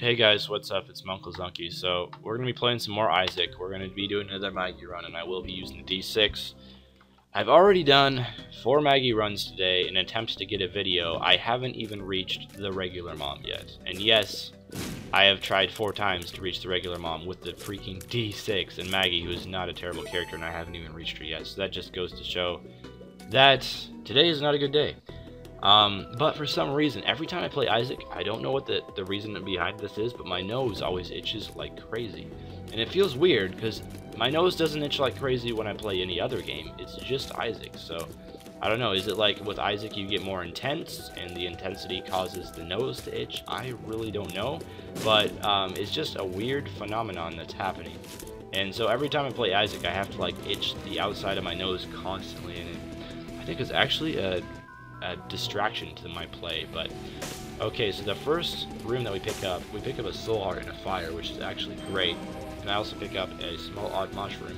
Hey guys, what's up? It's my Uncle Zunky. So we're going to be playing some more Isaac. We're going to be doing another Maggie run, and I will be using the D6. I've already done 4 Maggie runs today in attempts to get a video. I haven't even reached the regular mom yet. And yes, I have tried 4 times to reach the regular mom with the freaking D6 and Maggie, who is not a terrible character, and I haven't even reached her yet. So that just goes to show that today is not a good day. But for some reason, every time I play Isaac, I don't know what the reason behind this is, but my nose always itches like crazy. And it feels weird, because my nose doesn't itch like crazy when I play any other game. It's just Isaac, so I don't know. Is it like with Isaac you get more intense, and the intensity causes the nose to itch? I really don't know, but it's just a weird phenomenon that's happening. And so every time I play Isaac, I have to like itch the outside of my nose constantly, and I think it's actually a distraction to my play. But okay, so the first room that we pick up a soul heart and a fire, which is actually great. And I also pick up a small odd mushroom,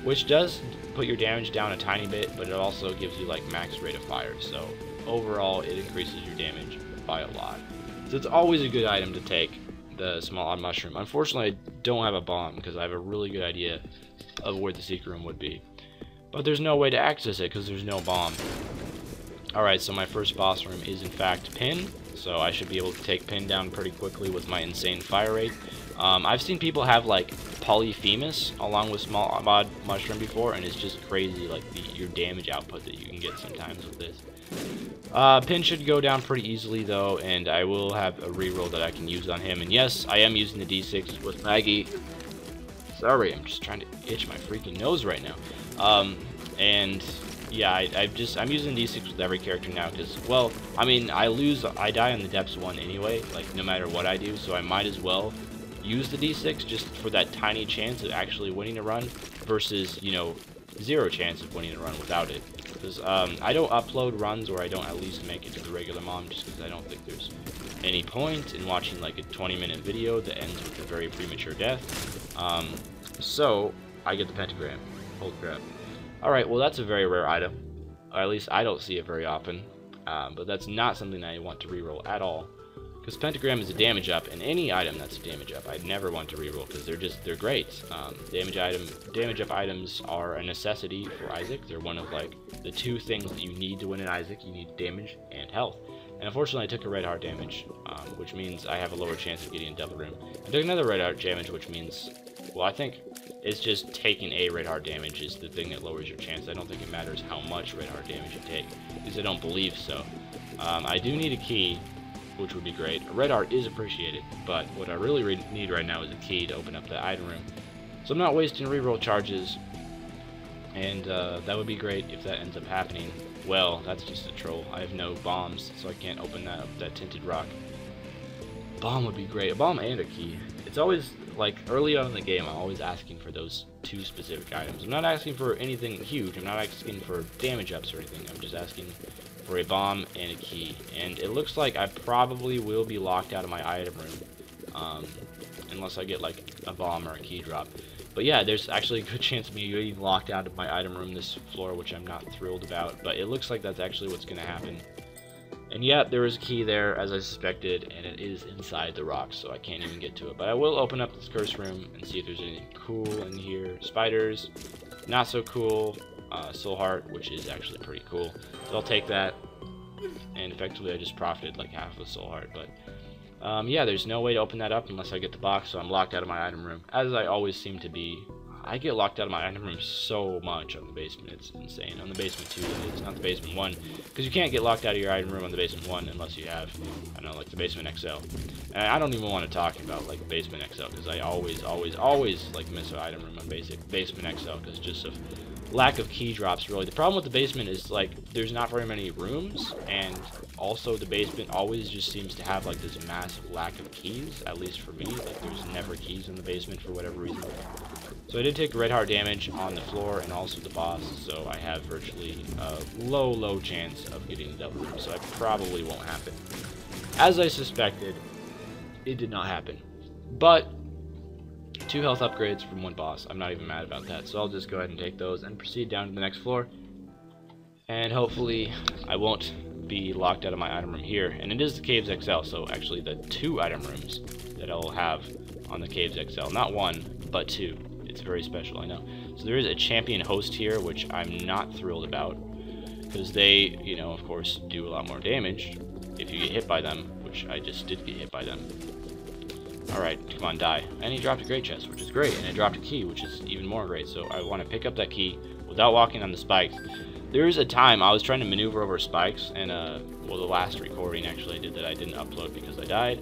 which does put your damage down a tiny bit, but it also gives you like max rate of fire, so overall it increases your damage by a lot. So it's always a good item to take, the small odd mushroom. Unfortunately, I don't have a bomb because I have a really good idea of where the secret room would be, but there's no way to access it because there's no bomb. Alright, so my first boss room is in fact Pin, so I should be able to take Pin down pretty quickly with my insane fire rate. I've seen people have like Polyphemus along with small odd mushroom before, and it's just crazy like your damage output that you can get sometimes with this. Pin should go down pretty easily though, and I will have a reroll that I can use on him. And yes, I am using the D6 with Maggie. Sorry, I'm just trying to itch my freaking nose right now. And yeah, I'm using D6 with every character now because, well, I mean, I die on the depths one anyway, like no matter what I do, so I might as well use the D6 just for that tiny chance of actually winning a run versus, you know, 0 chance of winning a run without it. Because I don't upload runs where I don't at least make it to the regular mom, just because I don't think there's any point in watching like a 20-minute video that ends with a very premature death. So I get the pentagram. Holy crap. Alright, well that's a very rare item, or at least I don't see it very often, but that's not something I want to reroll at all, because pentagram is a damage up, and any item that's a damage up I'd never want to reroll because they're great. Damage up items are a necessity for Isaac. They're one of like the 2 things that you need to win in Isaac. You need damage and health, and unfortunately I took a red heart damage, which means I have a lower chance of getting a double room. I took another red heart damage, which means, well, I think it's just taking a red heart damage is the thing that lowers your chance. I don't think it matters how much red heart damage you take, because I don't believe so. I do need a key, which would be great. A red heart is appreciated, but what I really need right now is a key to open up the item room. So I'm not wasting reroll charges, and that would be great if that ends up happening. Well, that's just a troll. I have no bombs, so I can't open that tinted rock. Bomb would be great. A bomb and a key. It's always, like, early on in the game, I'm always asking for those 2 specific items. I'm not asking for anything huge. I'm not asking for damage ups or anything. I'm just asking for a bomb and a key. And it looks like I probably will be locked out of my item room, unless I get, like, a bomb or a key drop. But yeah, there's actually a good chance of me getting locked out of my item room this floor, which I'm not thrilled about. But it looks like that's actually what's going to happen. And yeah, there is a key there, as I suspected, and it is inside the rocks, so I can't even get to it. But I will open up this curse room and see if there's anything cool in here. Spiders, not so cool. Soul heart, which is actually pretty cool. So I'll take that, and effectively I just profited like half of a soul heart. But yeah, there's no way to open that up unless I get the box, so I'm locked out of my item room, as I always seem to be. I get locked out of my item room so much on the basement, it's insane. On the basement 2, it's not the basement 1, because you can't get locked out of your item room on the basement 1 unless you have, I don't know, like the basement XL. And I don't even want to talk about like basement XL, because I always like miss an item room on basement XL, because just of lack of key drops, really. The problem with the basement is like there's not very many rooms, and also the basement always just seems to have like this massive lack of keys, at least for me. Like there's never keys in the basement for whatever reason. So I did take red heart damage on the floor and also the boss, so I have virtually a low chance of getting the double room, so it probably won't happen. As I suspected, it did not happen. But 2 health upgrades from 1 boss. I'm not even mad about that, so I'll just go ahead and take those and proceed down to the next floor. And hopefully I won't be locked out of my item room here, and it is the Caves XL, so actually the 2 item rooms that I will have on the Caves XL. Not 1, but 2. It's very special, I know. So there is a champion host here, which I'm not thrilled about, because they, you know, of course, do a lot more damage if you get hit by them, which I just did get hit by them. Alright, come on, die. And he dropped a great chest, which is great, and I dropped a key, which is even more great, so I want to pick up that key without walking on the spikes. There was a time I was trying to maneuver over spikes, and, well, the last recording, actually, I did that I didn't upload because I died,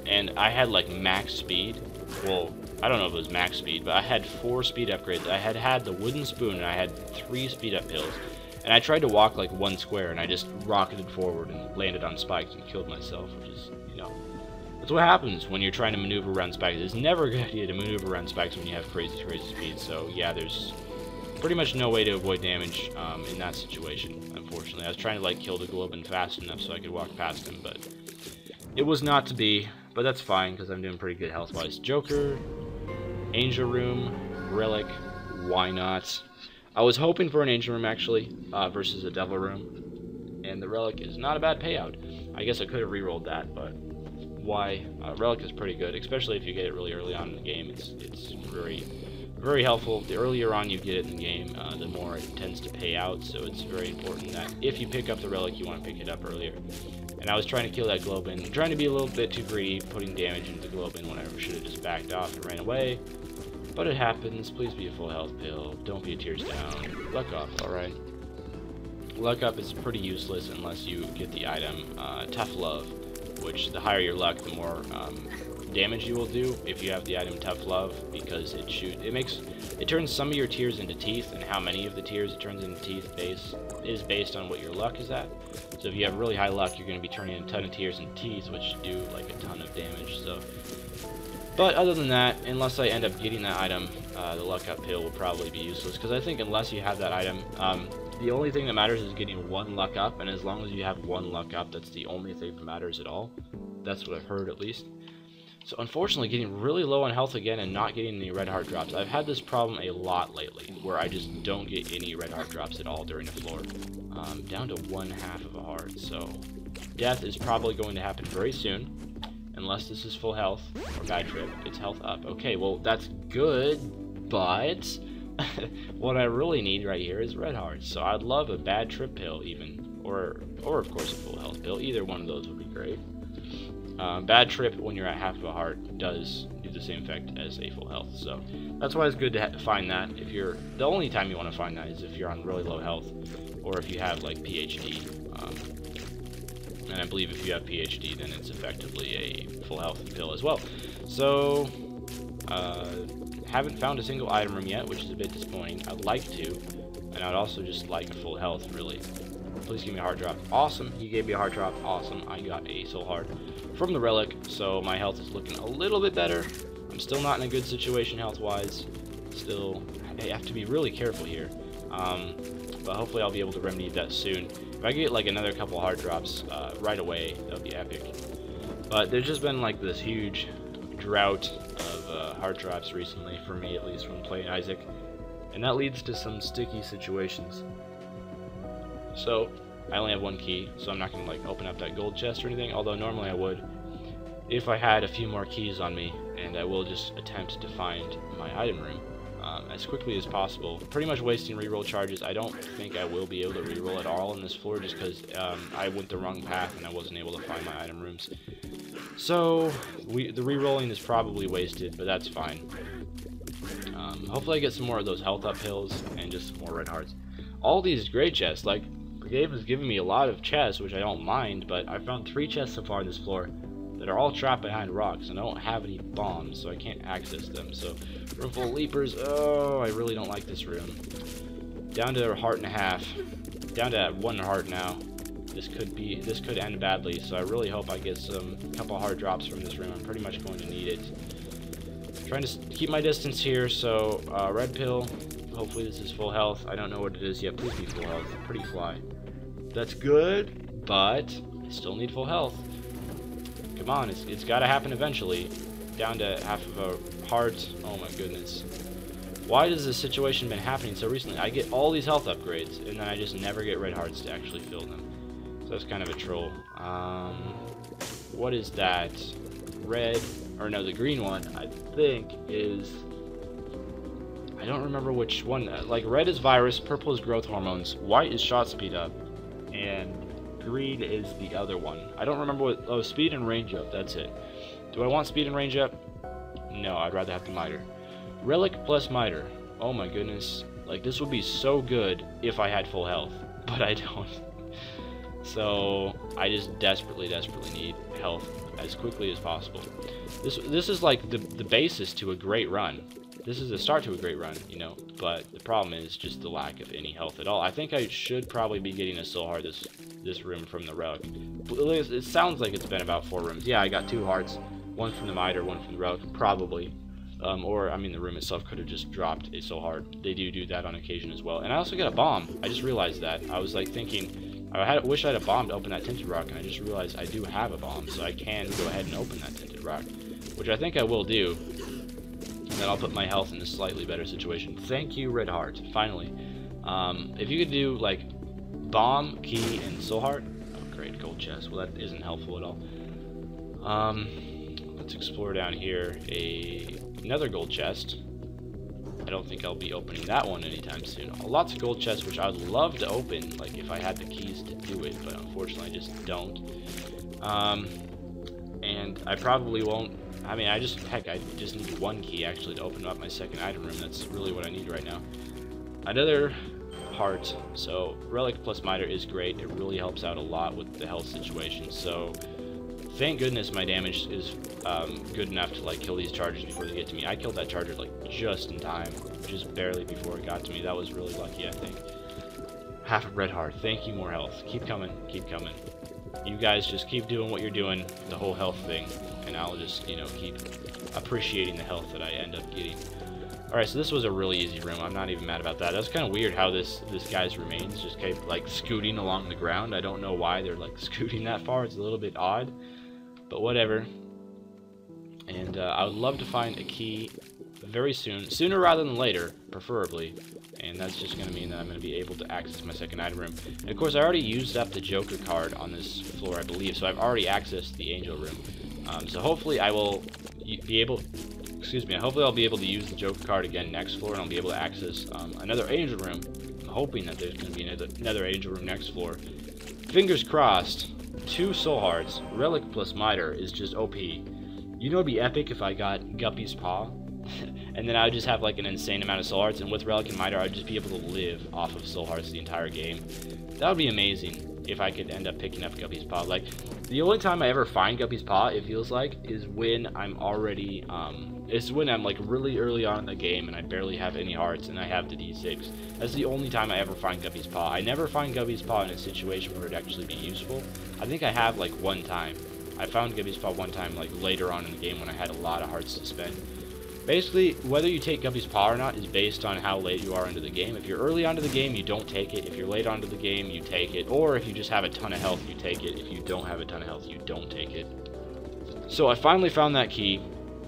and I had, like, max speed. Well, I don't know if it was max speed, but I had 4 speed upgrades. I had the wooden spoon, and I had 3 speed up pills. And I tried to walk like 1 square, and I just rocketed forward and landed on spikes and killed myself, which is, you know, that's what happens when you're trying to maneuver around spikes. It's never a good idea to maneuver around spikes when you have crazy speed. So yeah, there's pretty much no way to avoid damage in that situation, unfortunately. I was trying to like kill the Globin fast enough so I could walk past him, but it was not to be. But that's fine, because I'm doing pretty good health-wise. Joker, Angel Room, Relic, why not? I was hoping for an Angel Room, actually, versus a Devil Room, and the Relic is not a bad payout. I guess I could have re-rolled that, but why? Relic is pretty good, especially if you get it really early on in the game. It's very helpful. The earlier on you get it in the game, the more it tends to pay out, so it's very important that if you pick up the Relic, you want to pick it up earlier. And I was trying to kill that Globin, trying to be a little bit too greedy, putting damage into the Globin when I should have just backed off and ran away. But it happens. Please be a full health pill. Don't be a tears down. Luck up, alright? Luck up is pretty useless unless you get the item Tough Love, which the higher your luck, the more damage you will do if you have the item Tough Love, because it turns some of your tears into teeth, and how many of the tears it turns into teeth is based on what your luck is at. So if you have really high luck, you're going to be turning a ton of tears into teeth, which do like a ton of damage. So. But other than that, unless I end up getting that item, the luck up pill will probably be useless, because I think unless you have that item, the only thing that matters is getting 1 luck up, and as long as you have 1 luck up, that's the only thing that matters at all. That's what I've heard, at least. So unfortunately, getting really low on health again and not getting any red heart drops. I've had this problem a lot lately, where I just don't get any red heart drops at all during the floor. Down to 1/2 of a heart, so death is probably going to happen very soon. Unless this is full health or bad trip, it's health up. Okay, well that's good, but what I really need right here is red hearts. So I'd love a bad trip pill even, or of course a full health pill. Either one of those would be great. Bad trip when you're at 1/2 of a heart does do the same effect as a full health. So that's why it's good to find that. If you're the only time you want to find that is if you're on really low health, or if you have like PhD. And I believe if you have PhD, then it's effectively a full health pill as well. So, haven't found a single item room yet, which is a bit disappointing. I'd like to, and I'd also just like a full health, really. Please give me a heart drop. Awesome, he gave me a heart drop. Awesome, I got a soul heart from the Relic, so my health is looking a little bit better. I'm still not in a good situation health-wise. Still, I have to be really careful here. But hopefully I'll be able to remedy that soon. If I get like another couple heart drops right away, that would be epic. But there's just been like this huge drought of heart drops recently, for me at least, when playing Isaac, and that leads to some sticky situations. So I only have 1 key, so I'm not going to like open up that gold chest or anything, although normally I would if I had a few more keys on me, and I will just attempt to find my item room as quickly as possible. Pretty much wasting reroll charges. I don't think I will be able to reroll at all in this floor, just because I went the wrong path and I wasn't able to find my item rooms. So the rerolling is probably wasted, but that's fine. Hopefully I get some more of those health up hills and just some more red hearts. All these great chests, like the game is giving me a lot of chests, which I don't mind, but I found 3 chests so far on this floor that are all trapped behind rocks, and I don't have any bombs, so I can't access them. So room full of leapers. Oh, I really don't like this room. Down to a heart and a half. Down to 1 heart now. This could end badly, so I really hope I get some couple heart drops from this room. I'm pretty much going to need it. Trying to keep my distance here, so red pill. Hopefully this is full health. I don't know what it is yet. Please be full health. Pretty fly. That's good, but I still need full health. Come on, it's got to happen eventually. Down to 1/2 of a heart. Oh my goodness. Why does this situation been happening so recently? I get all these health upgrades, and then I just never get red hearts to actually fill them. that's kind of a troll. What is that? Red, or no, the green one, I think is... I don't remember which one. Like, red is virus, purple is growth hormones, white is shot speed up, and green is the other one. I don't remember what... Oh, speed and range up, that's it. Do I want speed and range up? No, I'd rather have the miter. Relic plus miter. Oh my goodness. Like, this would be so good if I had full health, but I don't. So, I just desperately need health as quickly as possible. This is like the basis to a great run. This is the start to a great run, you know, but the problem is just the lack of any health at all. I think I should probably be getting a soul heart this room from the relic. It sounds like it's been about 4 rooms. Yeah, I got 2 hearts, one from the miter, one from the relic, probably. Or, I mean, the room itself could have just dropped a soul heart. They do that on occasion as well. And I also got a bomb. I just realized that. I was like thinking, wish I had a bomb to open that tinted rock, and I just realized I do have a bomb, so I can go ahead and open that tinted rock, which I think I will do. And then I'll put my health in a slightly better situation. Thank you, Red Heart. Finally. If you could do, like, bomb, key, and soul heart. Oh, great, gold chest. Well, that isn't helpful at all. Let's explore down here. Another gold chest. I don't think I'll be opening that one anytime soon. Lots of gold chests, which I would love to open, like, if I had the keys to do it, but unfortunately I just don't. And I probably won't. I mean, I just need 1 key, actually, to open up my second item room. That's really what I need right now. Another heart. So, relic plus miter is great. It really helps out a lot with the health situation. So, thank goodness my damage is good enough to, like, kill these chargers before they get to me. I killed that charger, like, just in time. Just barely before it got to me. That was really lucky, I think. Half a red heart. Thank you, more health. Keep coming. Keep coming. You guys just keep doing what you're doing, the whole health thing, and I'll just, you know, keep appreciating the health that I end up getting. Alright, so this was a really easy room. I'm not even mad about that. That's kind of weird how this guy's remains just kept, like, scooting along the ground. I don't know why they're, like, scooting that far. It's a little bit odd, but whatever. And I would love to find a key very soon. Sooner rather than later, preferably. And that's just going to mean that I'm going to be able to access my second item room. And of course, I already used up the Joker card on this floor, I believe, so I've already accessed the Angel room. So hopefully I will be able... Excuse me, hopefully I'll be able to use the Joker card again next floor, and I'll be able to access another Angel room. I'm hoping that there's going to be another Angel room next floor. Fingers crossed. 2 soul hearts. Relic plus miter is just OP. You know, it'd be epic if I got Guppy's Paw. And then I would just have, like, an insane amount of soul hearts, and with Relic and Miter, I'd just be able to live off of soul hearts the entire game. That would be amazing if I could end up picking up Guppy's Paw. Like, the only time I ever find Guppy's Paw, it feels like, is when I'm already, it's when I'm, like, really early on in the game, and I barely have any hearts, and I have the D6. That's the only time I ever find Guppy's Paw. I never find Guppy's Paw in a situation where it'd actually be useful. I think I have, like, 1 time. I found Guppy's Paw 1 time, like, later on in the game when I had a lot of hearts to spend. Basically, whether you take Guppy's Paw or not is based on how late you are into the game. If you're early onto the game, you don't take it. If you're late onto the game, you take it. Or if you just have a ton of health, you take it. If you don't have a ton of health, you don't take it. So I finally found that key,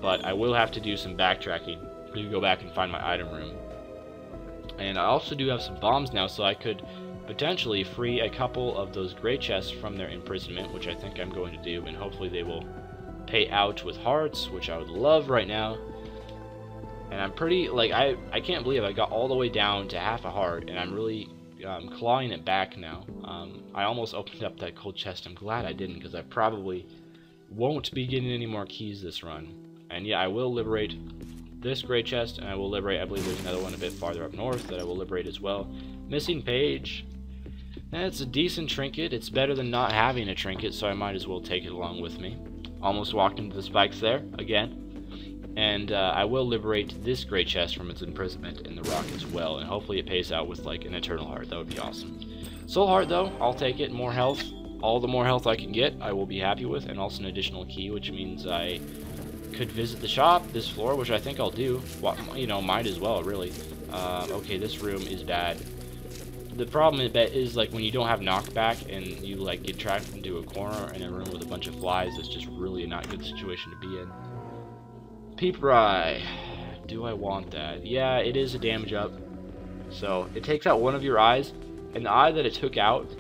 but I will have to do some backtracking to go back and find my item room. And I also do have some bombs now, so I could potentially free a couple of those gray chests from their imprisonment, which I think I'm going to do, and hopefully they will pay out with hearts, which I would love right now. And I'm pretty, like, I can't believe I got all the way down to half a heart, and I'm really clawing it back now. I almost opened up that cold chest. I'm glad I didn't, because I probably won't be getting any more keys this run. And yeah, I will liberate this gray chest, and I will liberate, I believe there's another one a bit farther up north that I will liberate as well. Missing page. It's a decent trinket. It's better than not having a trinket, so I might as well take it along with me. Almost walked into the spikes there, again. And I will liberate this gray chest from its imprisonment in the rock as well, and hopefully it pays out with, like, an eternal heart. That would be awesome. Soul heart, though, I'll take it. More health. All the more health I can get, I will be happy with, and also an additional key, which means I could visit the shop, this floor, which I think I'll do. Well, you know, might as well, really. Okay, this room is bad. The problem is, like, when you don't have knockback and you, like, get trapped into a corner in a room with a bunch of flies, it's just really not a good situation to be in. Peep Rye. Do I want that? Yeah, it is a damage up. So, it takes out one of your eyes, And the eye that it took out,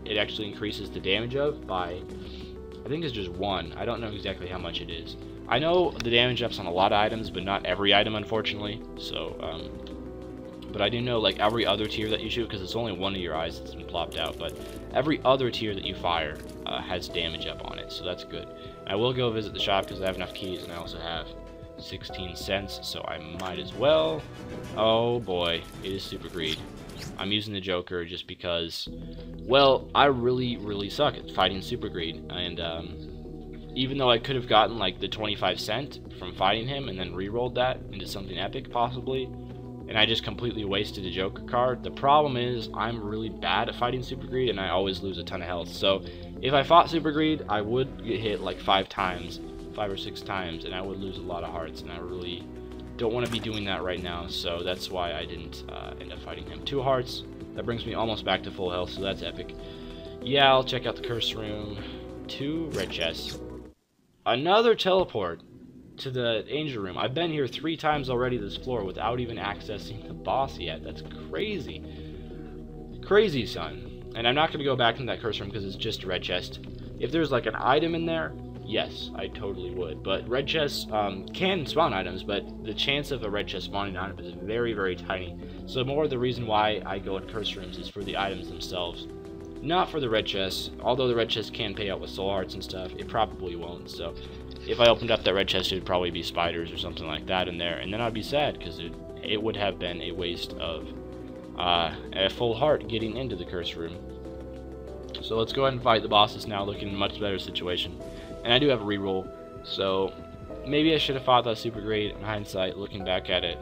it actually increases the damage of by, I think it's just 1. I don't know exactly how much it is. I know the damage ups on a lot of items, but not every item, unfortunately. So, but I do know like every other tier that you shoot, because it's only one of your eyes that's been plopped out, but every other tier that you fire has damage up on it, so that's good. I will go visit the shop because I have enough keys, and I also have 16 cents, so I might as well. Oh boy, it is Super Greed. I'm using the Joker just because, well, I really suck at fighting Super Greed, and even though I could have gotten like the 25 cent from fighting him and then re-rolled that into something epic possibly, and I just completely wasted a Joker card. The problem is I'm really bad at fighting Super Greed, and I always lose a ton of health. So if I fought Super Greed, I would get hit like 5 or 6 times, and I would lose a lot of hearts, and I really don't want to be doing that right now. So that's why I didn't end up fighting him. 2 hearts. That brings me almost back to full health, so that's epic. Yeah, I'll check out the curse room. 2 red chests. Another teleport to the angel room. I've been here 3 times already this floor without even accessing the boss yet. That's crazy. Crazy, son. And I'm not going to go back into that curse room because it's just a red chest. If there's like an item in there, yes, I totally would. But red chests can spawn items, but the chance of a red chest spawning an item is very tiny. So more the reason why I go in curse rooms is for the items themselves, not for the red chests. Although the red chest can pay out with soul hearts and stuff, it probably won't. So if I opened up that red chest, it would probably be spiders or something like that in there, and then I'd be sad because it would have been a waste of a full heart getting into the curse room. So let's go ahead and fight the bosses now, looking in a much better situation. And I do have a reroll, so maybe I should have fought that Super Greed. In hindsight, looking back at it,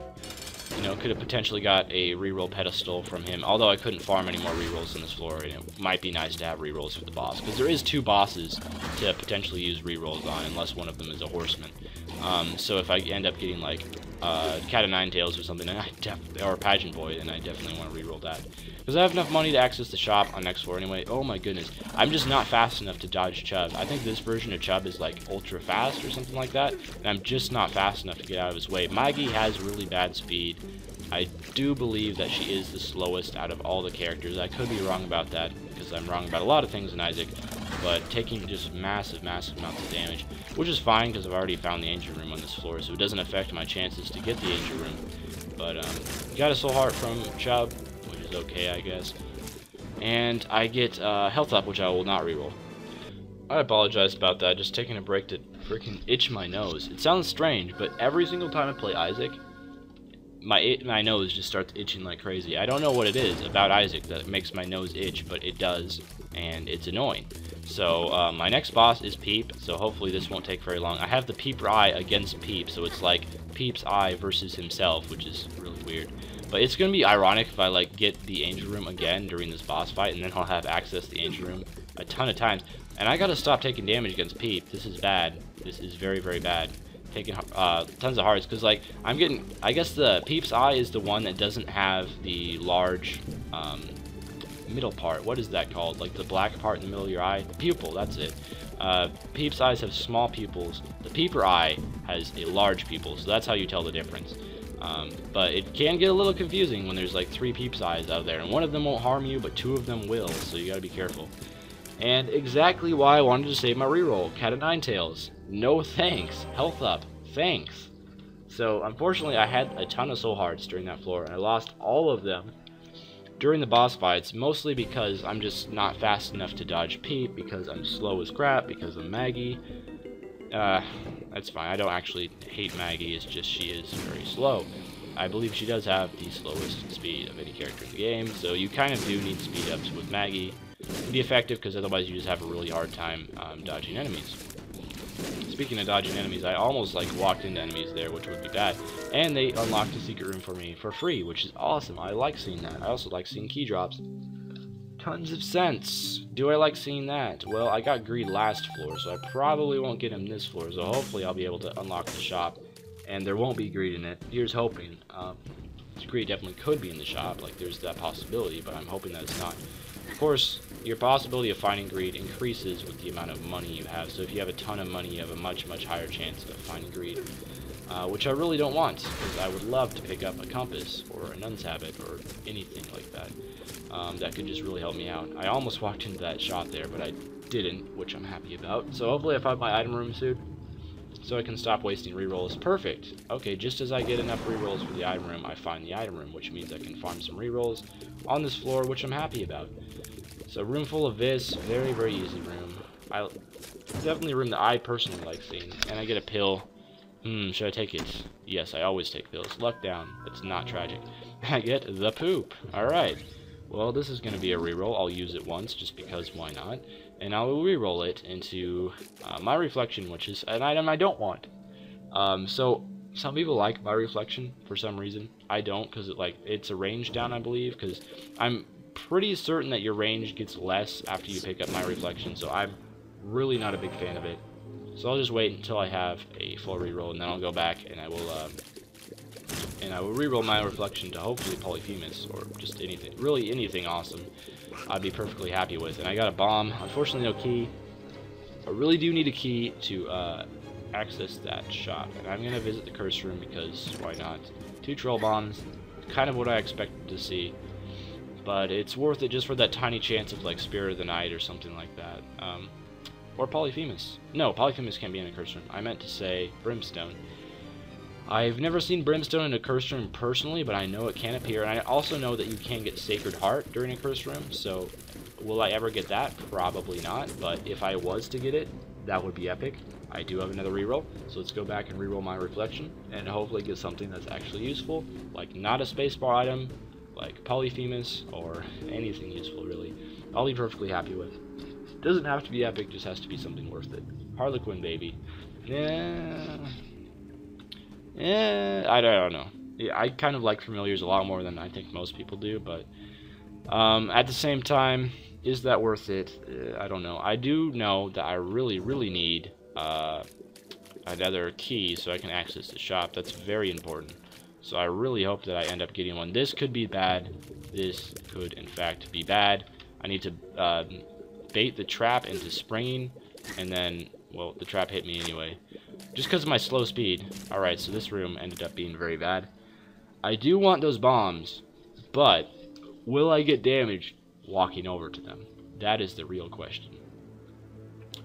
you know, could have potentially got a reroll pedestal from him, although I couldn't farm any more rerolls in this floor, and it might be nice to have rerolls for the boss, because there is 2 bosses to potentially use rerolls on, unless one of them is a horseman. So if I end up getting like Cat of Nine Tails or something, or a Pageant Boy, then I definitely want to reroll that. Because I have enough money to access the shop on next floor anyway. Oh my goodness, I'm just not fast enough to dodge Chubb. I think this version of Chubb is like ultra fast or something like that, and I'm just not fast enough to get out of his way. Maggie has really bad speed. I do believe that she is the slowest out of all the characters. I could be wrong about that, because I'm wrong about a lot of things in Isaac, but taking just massive amounts of damage, which is fine because I've already found the angel room on this floor, so it doesn't affect my chances to get the angel room. But got a soul heart from Chubb, which is okay, I guess, and I get health up, which I will not reroll. I apologize about that, just taking a break to freaking itch my nose. It sounds strange, but every single time I play Isaac, my nose just starts itching like crazy. I don't know what it is about Isaac that makes my nose itch, but it does, and it's annoying. So my next boss is Peep, so hopefully this won't take very long. I have the Peeper Eye against Peep, so it's like Peep's eye versus himself, which is really weird. But it's going to be ironic if I like get the angel room again during this boss fight, and then I'll have access to the angel room a ton of times. And I gotta stop taking damage against Peep. This is bad. This is very bad. Taking tons of hearts, because like I'm getting, I guess the Peep's Eye is the one that doesn't have the large middle part. What is that called? Like the black part in the middle of your eye? The pupil, that's it. Peep's eyes have small pupils. The Peeper Eye has a large pupil, so that's how you tell the difference. But it can get a little confusing when there's like 3 Peep's Eyes out there, and one of them won't harm you, but 2 of them will, so you gotta be careful. And exactly why I wanted to save my reroll, Cat of Nine Tails. No thanks. Health up. Thanks. So unfortunately I had a ton of soul hearts during that floor, and I lost all of them during the boss fights, mostly because I'm just not fast enough to dodge Peep, because I'm slow as crap, because of Maggie. That's fine. I don't actually hate Maggie, it's just she is very slow. I believe she does have the slowest speed of any character in the game, so you kind of do need speed ups with Maggie to be effective, because otherwise you just have a really hard time dodging enemies. Speaking of dodging enemies, I almost like walked into enemies there, which would be bad. And they unlocked a secret room for me for free, which is awesome. I like seeing that. I also like seeing key drops. Tons of cents. Do I like seeing that? Well, I got greed last floor, so I probably won't get him this floor. So hopefully I'll be able to unlock the shop, and there won't be greed in it. Here's hoping. Greed definitely could be in the shop. Like, there's that possibility, but I'm hoping that it's not. Of course, your possibility of finding greed increases with the amount of money you have. So if you have a ton of money, you have a much higher chance of finding greed. which I really don't want, because I would love to pick up a compass or a nun's habit or anything like that. That could just really help me out. I almost walked into that shot there, but I didn't, which I'm happy about. So hopefully I find my item room soon, so I can stop wasting rerolls. Perfect. Okay, just as I get enough rerolls for the item room, I find the item room, which means I can farm some rerolls on this floor, which I'm happy about. So room full of this, very, very easy room. Definitely a room that I personally like seeing. And I get a pill. Should I take it? Yes, I always take pills. Luck down. It's not tragic. I get the poop. Alright. Well, this is going to be a reroll. I'll use it once, just because why not? And I will reroll it into my reflection, which is an item I don't want. So some people like my reflection for some reason. I don't, because it's a range down, I believe, because I'm pretty certain that your range gets less after you pick up my reflection, so I'm really not a big fan of it. So I'll just wait until I have a full reroll, and then I'll go back and I will reroll my reflection to hopefully Polyphemus, or just anything, really anything awesome I'd be perfectly happy with. And I got a bomb. Unfortunately, no key. I really do need a key to access that shop, and I'm gonna visit the curse room because why not? 2 troll bombs, kind of what I expected to see, but it's worth it just for that tiny chance of like Spirit of the Night or something like that. Or Polyphemus. No, Polyphemus can't be in a curse room. I meant to say Brimstone. I've never seen Brimstone in a curse room personally, but I know it can appear, and I also know that you can get Sacred Heart during a curse room, so will I ever get that? Probably not, but if I was to get it, that would be epic. I do have another reroll, so let's go back and reroll my reflection, and hopefully get something that's actually useful, like not a spacebar item, like Polyphemus, or anything useful, really. I'll be perfectly happy with. Doesn't have to be epic, just has to be something worth it. Harlequin baby. Yeah, I don't know. Yeah, I kind of like familiars a lot more than I think most people do, but at the same time, is that worth it? I don't know. I do know that I really, really need another key so I can access the shop. That's very important. So I really hope that I end up getting one. This could be bad. This could, in fact, be bad. I need to bait the trap into springing, and then, well, the trap hit me anyway. Just because of my slow speed. Alright, so this room ended up being very bad. I do want those bombs, but will I get damaged walking over to them? That is the real question.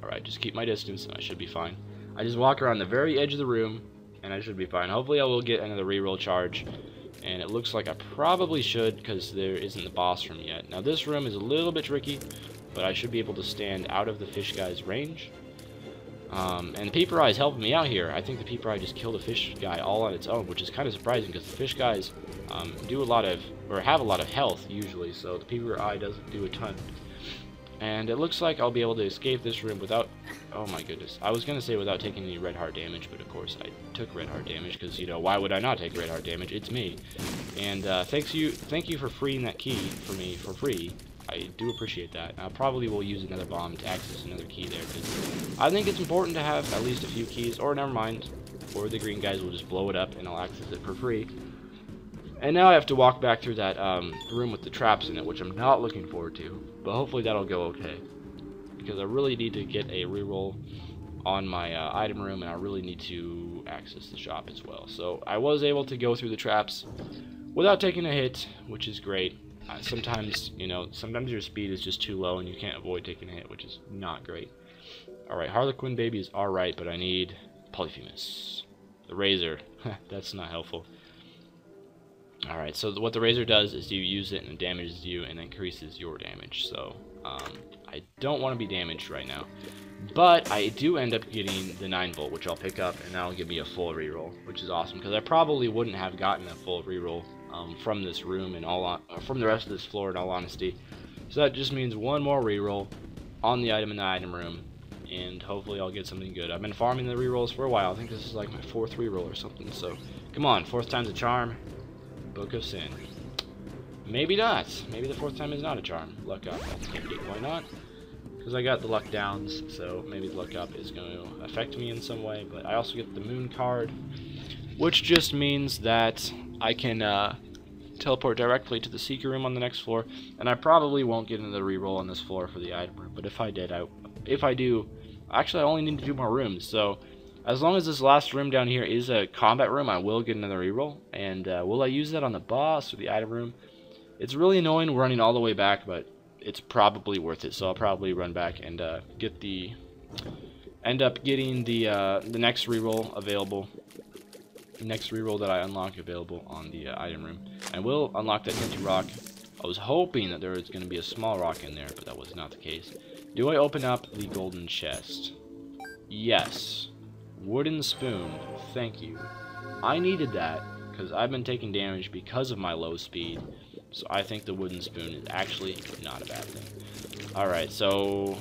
Alright, just keep my distance and I should be fine. I just walk around the very edge of the room and I should be fine. Hopefully I will get another reroll charge. And it looks like I probably should, because there isn't the boss room yet. Now this room is a little bit tricky, but I should be able to stand out of the fish guy's range. And the Peeper Eye is helping me out here. I think the Peeper Eye just killed a fish guy all on its own, which is kind of surprising because the fish guys do a lot of, or have a lot of health usually, so the Peeper Eye doesn't do a ton. And it looks like I'll be able to escape this room without, oh my goodness, I was going to say without taking any red heart damage, but of course I took red heart damage because, you know, why would I not take red heart damage? It's me. And thank you for freeing that key for me for free. I do appreciate that. I probably will use another bomb to access another key there, because I think it's important to have at least a few keys, or never mind, or the green guys will just blow it up and I'll access it for free. And now I have to walk back through that room with the traps in it, which I'm not looking forward to, but hopefully that'll go okay, because I really need to get a reroll on my item room, and I really need to access the shop as well. So I was able to go through the traps without taking a hit, which is great. Sometimes, you know, sometimes your speed is just too low and you can't avoid taking a hit, which is not great. Alright, Harlequin baby is alright, but I need Polyphemus. The razor, that's not helpful. Alright, so what the razor does is you use it and it damages you and increases your damage. So, I don't want to be damaged right now. But I do end up getting the 9-volt, which I'll pick up, and that'll give me a full reroll, which is awesome, because I probably wouldn't have gotten a full reroll from this room and from the rest of this floor, in all honesty. So that just means one more reroll on the item in the item room, and hopefully I'll get something good. I've been farming the rerolls for a while. I think this is like my 4th reroll or something. So come on, 4th time's a charm. Book of Sin. Maybe not. Maybe the 4th time is not a charm. Luck up. Why not? Because I got the luck downs, so maybe the luck up is going to affect me in some way. But I also get the moon card, which just means that I can teleport directly to the secret room on the next floor, and I probably won't get another reroll on this floor for the item room. But if I do, actually I only need to do more rooms. So As long as this last room down here is a combat room, I will get another reroll. And will I use that on the boss or the item room? It's really annoying running all the way back, but it's probably worth it. So I'll probably run back and end up getting the next reroll available. The next reroll that I unlock available on the item room. I will unlock that empty rock. I was hoping that there was going to be a small rock in there, but that was not the case. Do I open up the golden chest? Yes. Wooden spoon. Thank you. I needed that because I've been taking damage because of my low speed. So I think the wooden spoon is actually not a bad thing. Alright, so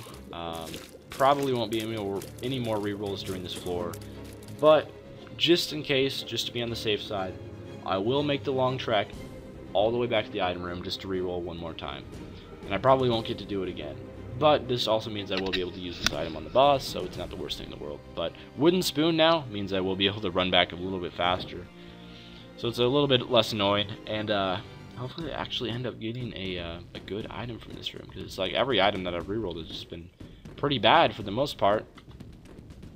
probably won't be any more rerolls during this floor. But just in case, just to be on the safe side, I will make the long trek all the way back to the item room just to reroll one more time. And I probably won't get to do it again. But this also means I will be able to use this item on the boss, so it's not the worst thing in the world. But wooden spoon now means I will be able to run back a little bit faster. So it's a little bit less annoying, and hopefully I actually end up getting a good item from this room. Because it's like every item that I've rerolled has just been pretty bad for the most part.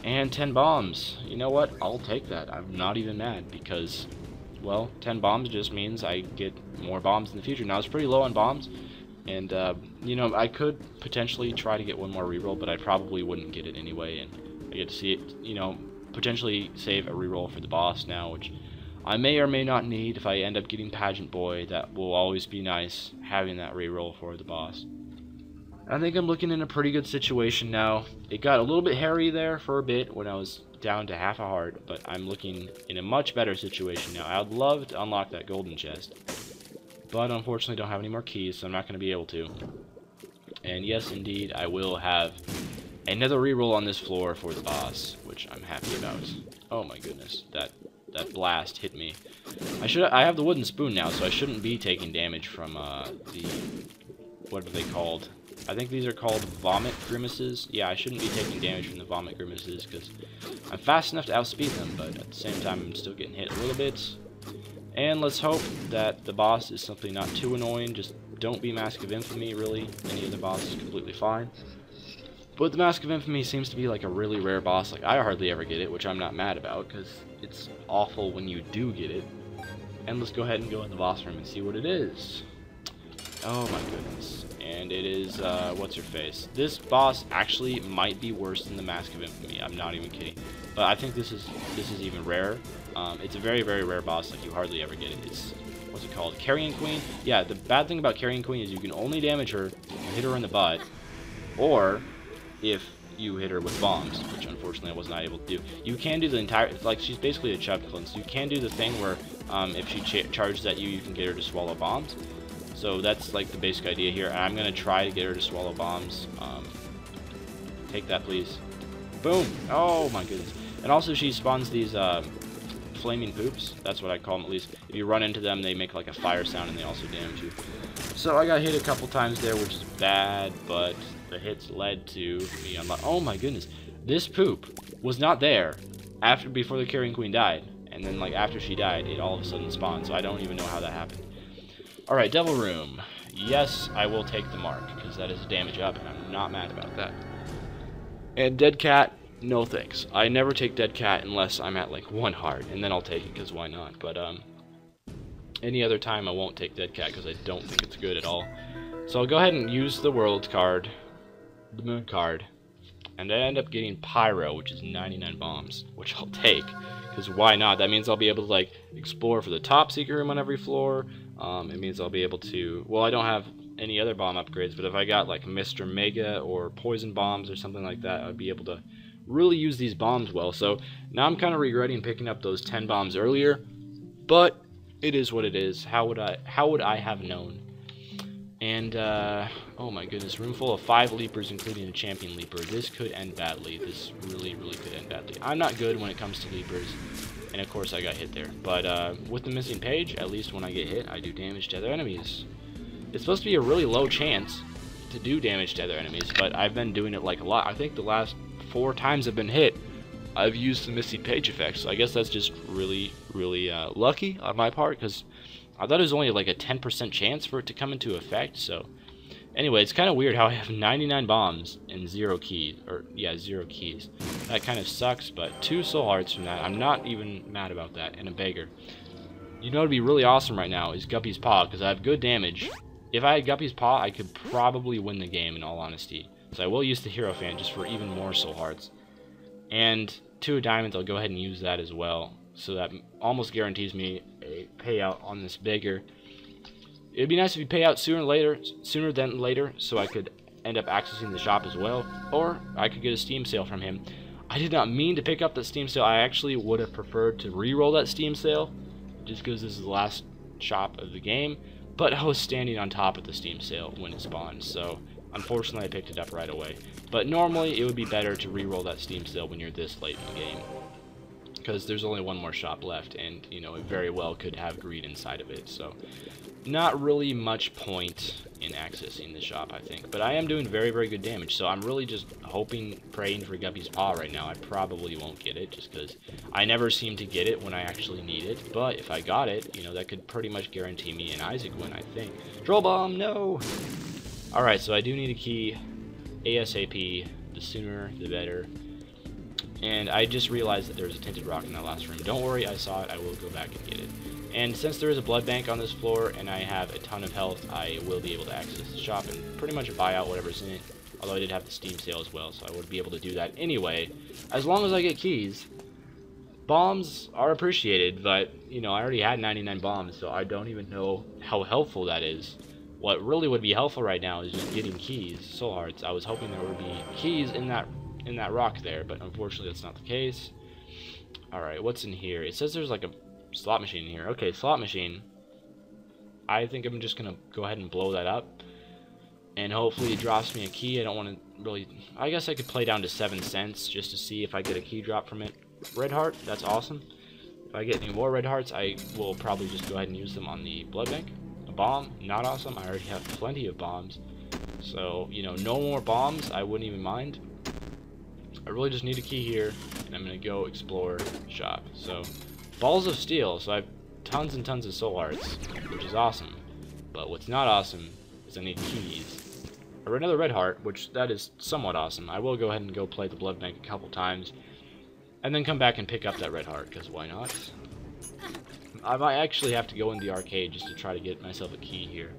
And 10 bombs. You know what? I'll take that. I'm not even mad because, well, 10 bombs just means I get more bombs in the future. Now, it's pretty low on bombs. And, you know, I could potentially try to get one more reroll, but I probably wouldn't get it anyway. And I get to see it, you know, potentially save a reroll for the boss now, which I may or may not need. If I end up getting Pageant Boy, that will always be nice, having that reroll for the boss. I think I'm looking in a pretty good situation now. It got a little bit hairy there for a bit when I was down to half a heart, but I'm looking in a much better situation now. I'd love to unlock that golden chest, but unfortunately don't have any more keys, so I'm not going to be able to. And yes, indeed, I will have another reroll on this floor for the boss, which I'm happy about. Oh my goodness, that blast hit me. I have the wooden spoon now, so I shouldn't be taking damage from what are they called? I think these are called vomit grimaces. Yeah, I shouldn't be taking damage from the vomit grimaces because I'm fast enough to outspeed them, but at the same time I'm still getting hit a little bit. And let's hope that the boss is something not too annoying. Just don't be Mask of Infamy, really. Any other boss is completely fine. But the Mask of Infamy seems to be like a really rare boss. Like, I hardly ever get it, which I'm not mad about because it's awful when you do get it. And let's go ahead and go in the boss room and see what it is. Oh my goodness. And it is, what's her face? This boss actually might be worse than the Mask of Infamy. I'm not even kidding. But I think this is even rarer. It's a very, very rare boss. Like, you hardly ever get it. It's, what's it called? Carrion Queen? Yeah, the bad thing about Carrion Queen is you can only damage her if you hit her in the butt, or if you hit her with bombs, which unfortunately I was not able to do. You can do the entire, like, she's basically a chub clone, so you can do the thing where if she charges at you, you can get her to swallow bombs. So that's like the basic idea here, and I'm going to try to get her to swallow bombs. Take that, please. Boom! Oh my goodness. And also she spawns these flaming poops. That's what I call them, at least. If you run into them, they make like a fire sound and they also damage you. So I got hit a couple times there, which is bad, but the hits led to me. I'm like, oh my goodness. This poop was not there before the Carrion Queen died. And then like after she died, it all of a sudden spawned. So I don't even know how that happened. Alright, Devil Room. Yes, I will take the mark, because that is a damage up, and I'm not mad about that. And Dead Cat, no thanks. I never take Dead Cat unless I'm at like 1 heart, and then I'll take it, because why not? But, any other time I won't take Dead Cat, because I don't think it's good at all. So I'll go ahead and use the World card, the Moon card, and I end up getting Pyro, which is 99 bombs, which I'll take, because why not? That means I'll be able to, like, explore for the top secret room on every floor. It means I'll be able to, well, I don't have any other bomb upgrades, but if I got like Mr. Mega or Poison Bombs or something like that, I'd be able to really use these bombs well. So now I'm kind of regretting picking up those 10 bombs earlier, but it is what it is. How would I have known? And, oh my goodness, room full of 5 leapers, including a champion leaper. This could end badly. This really, really could end badly. I'm not good when it comes to leapers. And of course I got hit there. But with the missing page, at least when I get hit, I do damage to other enemies. It's supposed to be a really low chance to do damage to other enemies, but I've been doing it like a lot. I think the last 4 times I've been hit, I've used the missing page effect. So I guess that's just really, really lucky on my part, because I thought it was only like a 10% chance for it to come into effect. So anyway, it's kind of weird how I have 99 bombs and 0 keys, or yeah, 0 keys. That kind of sucks, but 2 soul hearts from that. I'm not even mad about that. And a beggar. You know what would be really awesome right now is Guppy's Paw, because I have good damage. If I had Guppy's Paw, I could probably win the game, in all honesty. So I will use the Hero Fan just for even more soul hearts. And 2 diamonds, I'll go ahead and use that as well. So that almost guarantees me a payout on this beggar. It'd be nice if you pay out sooner than later, so I could end up accessing the shop as well. Or I could get a Steam sale from him. I did not mean to pick up the Steam sale. I actually would have preferred to re-roll that Steam sale, just because this is the last shop of the game, but I was standing on top of the Steam sale when it spawned, so unfortunately I picked it up right away. But normally it would be better to re-roll that Steam sale when you're this late in the game, because there's only one more shop left, and you know, it very well could have greed inside of it, so not really much point in accessing the shop, I think. But I am doing very, very good damage, so I'm really just hoping, praying for Guppy's Paw right now. I probably won't get it, just because I never seem to get it when I actually need it. But if I got it, you know, that could pretty much guarantee me an Isaac win, I think. Troll Bomb, no! Alright, so I do need a key ASAP. The sooner, the better. And I just realized that there was a tinted rock in that last room. Don't worry, I saw it. I will go back and get it. And since there is a blood bank on this floor and I have a ton of health, I will be able to access the shop and pretty much buy out whatever's in it. Although I did have the Steam sale as well, so I would be able to do that anyway, as long as I get keys. Bombs are appreciated, but, you know, I already had 99 bombs, so I don't even know how helpful that is. What really would be helpful right now is just getting keys, soul hearts. I was hoping there would be keys in that rock there, but unfortunately that's not the case. Alright, what's in here? It says there's like a slot machine in here. Okay, slot machine. I think I'm just gonna go ahead and blow that up, and hopefully it drops me a key. I don't want to really... I guess I could play down to 7 cents just to see if I get a key drop from it. Red heart, that's awesome. If I get any more red hearts, I will probably just go ahead and use them on the blood bank. A bomb, not awesome. I already have plenty of bombs, so you know, no more bombs, I wouldn't even mind. I really just need a key here, and I'm gonna go explore shop. So balls of steel, so I have tons and tons of soul hearts, which is awesome. But what's not awesome is I need keys. Or another red heart, which that is somewhat awesome. I will go ahead and go play the blood bank a couple times, and then come back and pick up that red heart, because why not? I might actually have to go in the arcade just to try to get myself a key here.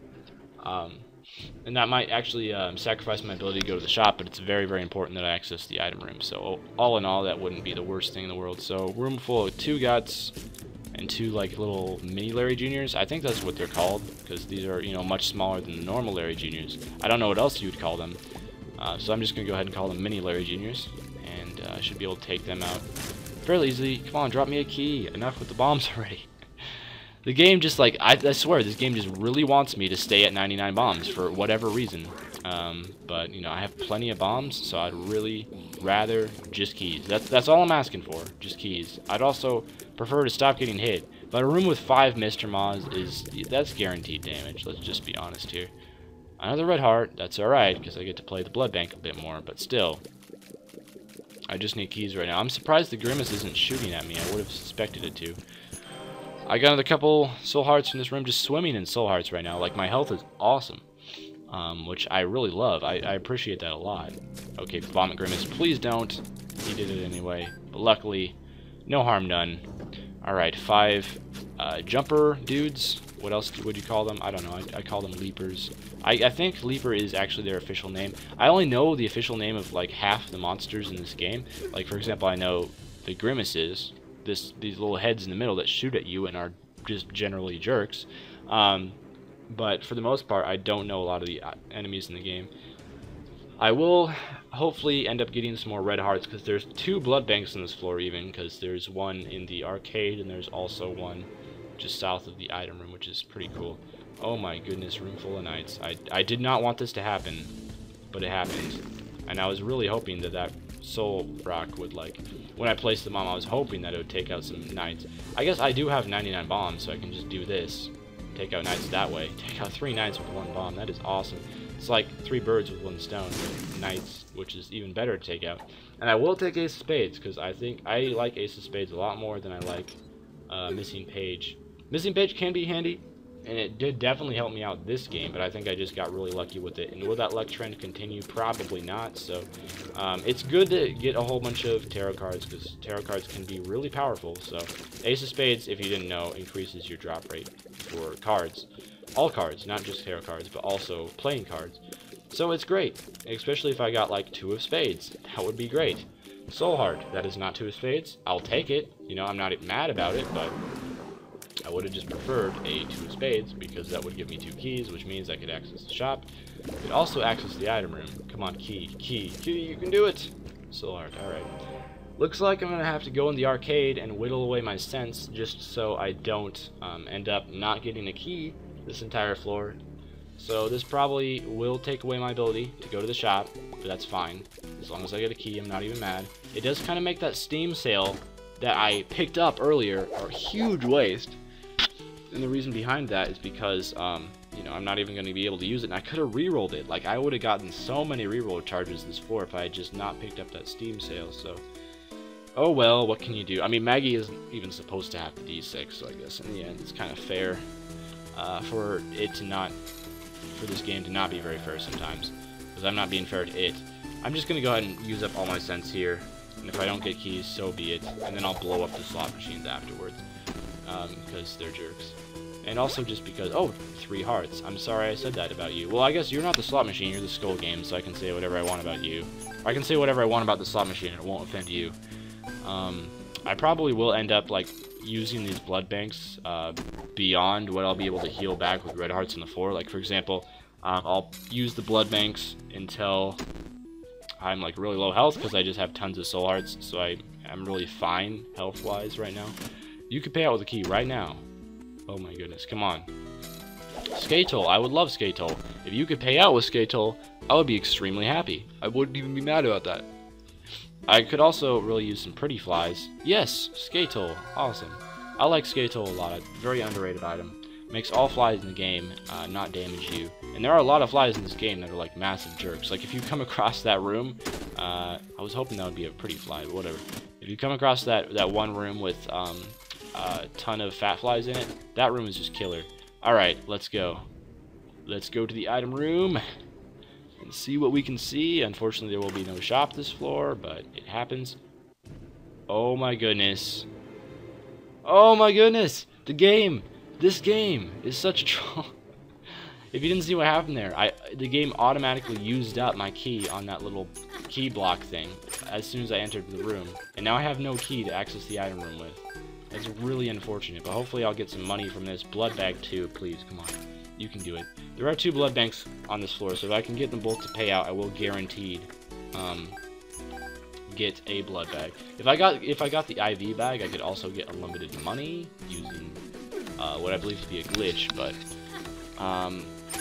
And that might actually sacrifice my ability to go to the shop, but it's very, very important that I access the item room. So all in all, that wouldn't be the worst thing in the world. So room full of 2 guts and 2 like little mini Larry Juniors. I think that's what they're called, because these are, you know, much smaller than the normal Larry Juniors. I don't know what else you would call them, so I'm just gonna go ahead and call them mini Larry Juniors, and I should be able to take them out fairly easily. Come on, drop me a key. Enough with the bombs already. The game just, like, I swear, this game just really wants me to stay at 99 bombs for whatever reason. But, you know, I have plenty of bombs, so I'd really rather just keys. That's all I'm asking for, just keys. I'd also prefer to stop getting hit. But a room with 5 Mr. Maws that's guaranteed damage, let's just be honest here. Another red heart, that's alright, because I get to play the blood bank a bit more, but still. I just need keys right now. I'm surprised the Grimace isn't shooting at me. I would have suspected it to. I got another couple soul hearts from this room, just swimming in soul hearts right now. Like, my health is awesome, which I really love. I appreciate that a lot. Okay, Vomit Grimace, please don't. He did it anyway, but luckily, no harm done. Alright, 5 jumper dudes. What else would you call them? I don't know. I call them leapers. I think leaper is actually their official name. I only know the official name of like half the monsters in this game. Like, for example, I know the Grimaces. These little heads in the middle that shoot at you and are just generally jerks. But for the most part, I don't know a lot of the enemies in the game. I will hopefully end up getting some more red hearts, because there's 2 blood banks on this floor even, because there's one in the arcade and there's also one just south of the item room, which is pretty cool. Oh my goodness, room full of knights. I did not want this to happen, but it happened. And I was really hoping that that soul rock would, like, when I placed the bomb, I was hoping that it would take out some knights. I guess I do have 99 bombs, so I can just do this. Take out knights that way. Take out 3 knights with 1 bomb. That is awesome. It's like 3 birds with 1 stone with knights, which is even better to take out. And I will take Ace of Spades, because I think I like Ace of Spades a lot more than I like Missing Page. Missing Page can be handy, and it did definitely help me out this game, but I think I just got really lucky with it. And will that luck trend continue? Probably not. So it's good to get a whole bunch of tarot cards, because tarot cards can be really powerful. So Ace of Spades, if you didn't know, increases your drop rate for cards. All cards, not just tarot cards, but also playing cards. So it's great, especially if I got like 2 of Spades. That would be great. Soul Heart, that is not 2 of Spades. I'll take it. You know, I'm not mad about it, but I would have just preferred a 2 of Spades, because that would give me 2 keys, which means I could access the shop. I could also access the item room. Come on, key, you can do it! Soul Heart, alright. Looks like I'm going to have to go in the arcade and whittle away my cents, just so I don't end up not getting a key this entire floor. So this probably will take away my ability to go to the shop, but that's fine. As long as I get a key, I'm not even mad. It does kind of make that Steam sale that I picked up earlier a huge waste. And the reason behind that is because, you know, I'm not even going to be able to use it, and I could have re-rolled it. Like, I would have gotten so many re-roll charges this floor if I had just not picked up that Steam sale, so... Oh well, what can you do? I mean, Maggie isn't even supposed to have the D6, so I guess in the end it's kind of fair for this game to not be very fair sometimes, because I'm not being fair to it. I'm just going to go ahead and use up all my cents here, and if I don't get keys, so be it, and then I'll blow up the slot machines afterwards, because they're jerks. And also just because, oh, 3 hearts. I'm sorry I said that about you. Well, I guess you're not the slot machine, you're the skull game, so I can say whatever I want about you. Or I can say whatever I want about the slot machine and it won't offend you. I probably will end up, like, using these blood banks beyond what I'll be able to heal back with red hearts on the floor. Like, for example, I'll use the blood banks until I'm, like, really low health, because I just have tons of soul hearts, so I'm really fine health-wise right now. You could pay out with a key right now. Oh my goodness, come on. Skatel, I would love Skatel. If you could pay out with Skatel, I would be extremely happy. I wouldn't even be mad about that. I could also really use some pretty flies. Yes, Skatel, awesome. I like Skatel a lot, very underrated item. Makes all flies in the game not damage you. And there are a lot of flies in this game that are like massive jerks. Like if you come across that room, I was hoping that would be a pretty fly, but whatever. If you come across that one room with a ton of fat flies in it, that room is just killer. Alright, let's go. Let's go to the item room and see what we can see. Unfortunately, there will be no shop this floor, but it happens. Oh my goodness. Oh my goodness! This game is such a troll. If you didn't see what happened there, the game automatically used up my key on that little key block thing as soon as I entered the room. And now I have no key to access the item room with. That's really unfortunate, but hopefully I'll get some money from this. Blood bag too, please, come on. You can do it. There are 2 blood banks on this floor, so if I can get them both to pay out, I will guaranteed get a blood bag. If I got the IV bag, I could also get unlimited money using what I believe to be a glitch, but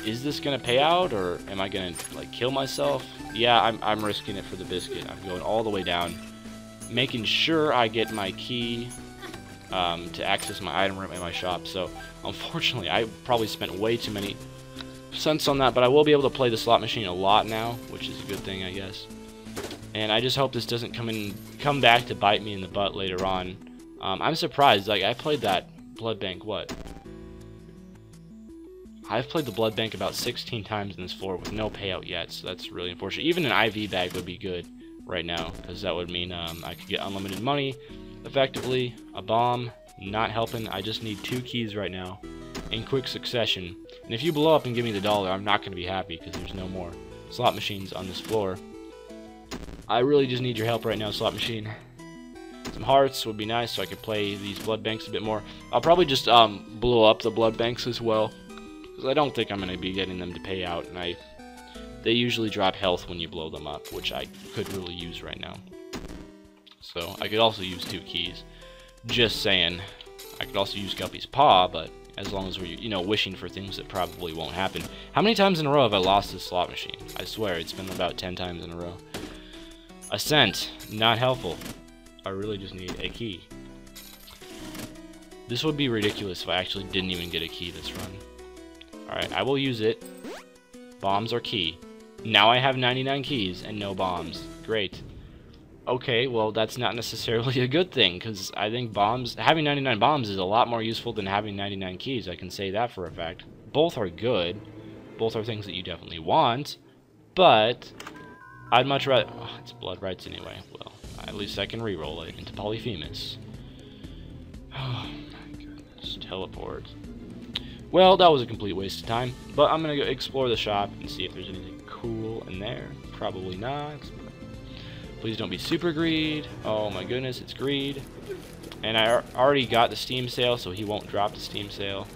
is this gonna pay out, or am I gonna like kill myself? Yeah, I'm risking it for the biscuit. I'm going all the way down, making sure I get my key to access my item room and my shop. So unfortunately, I probably spent way too many cents on that, but I will be able to play the slot machine a lot now, which is a good thing, I guess. And I just hope this doesn't come back to bite me in the butt later on. I'm surprised. Like, I played that blood bank, what? I've played the blood bank about 16 times in this floor with no payout yet, so that's really unfortunate. Even an IV bag would be good right now, because that would mean I could get unlimited money effectively. A bomb, not helping. I just need 2 keys right now in quick succession. And if you blow up and give me the $1, I'm not going to be happy, because there's no more slot machines on this floor. I really just need your help right now, slot machine. Some hearts would be nice so I could play these blood banks a bit more. I'll probably just blow up the blood banks as well, because I don't think I'm going to be getting them to pay out, and they usually drop health when you blow them up, which I could really use right now. So I could also use 2 keys. Just saying. I could also use Guppy's Paw, but as long as we're, you know, wishing for things that probably won't happen. How many times in a row have I lost this slot machine? I swear, it's been about 10 times in a row. A cent. Not helpful. I really just need a key. This would be ridiculous if I actually didn't even get a key this run. Alright, I will use it. Bombs are key. Now I have 99 keys and no bombs. Great. Okay, well, that's not necessarily a good thing, because I think bombs, having 99 bombs is a lot more useful than having 99 keys. I can say that for a fact. Both are good. Both are things that you definitely want, but I'd much rather... Oh, it's blood rights anyway. Well, at least I can reroll it into Polyphemus. Oh, my goodness. Teleport. Well, that was a complete waste of time, but I'm going to go explore the shop and see if there's anything cool in there. Probably not. Please don't be super greed. Oh my goodness, it's greed. And I already got the Steam sale, so he won't drop the Steam sale.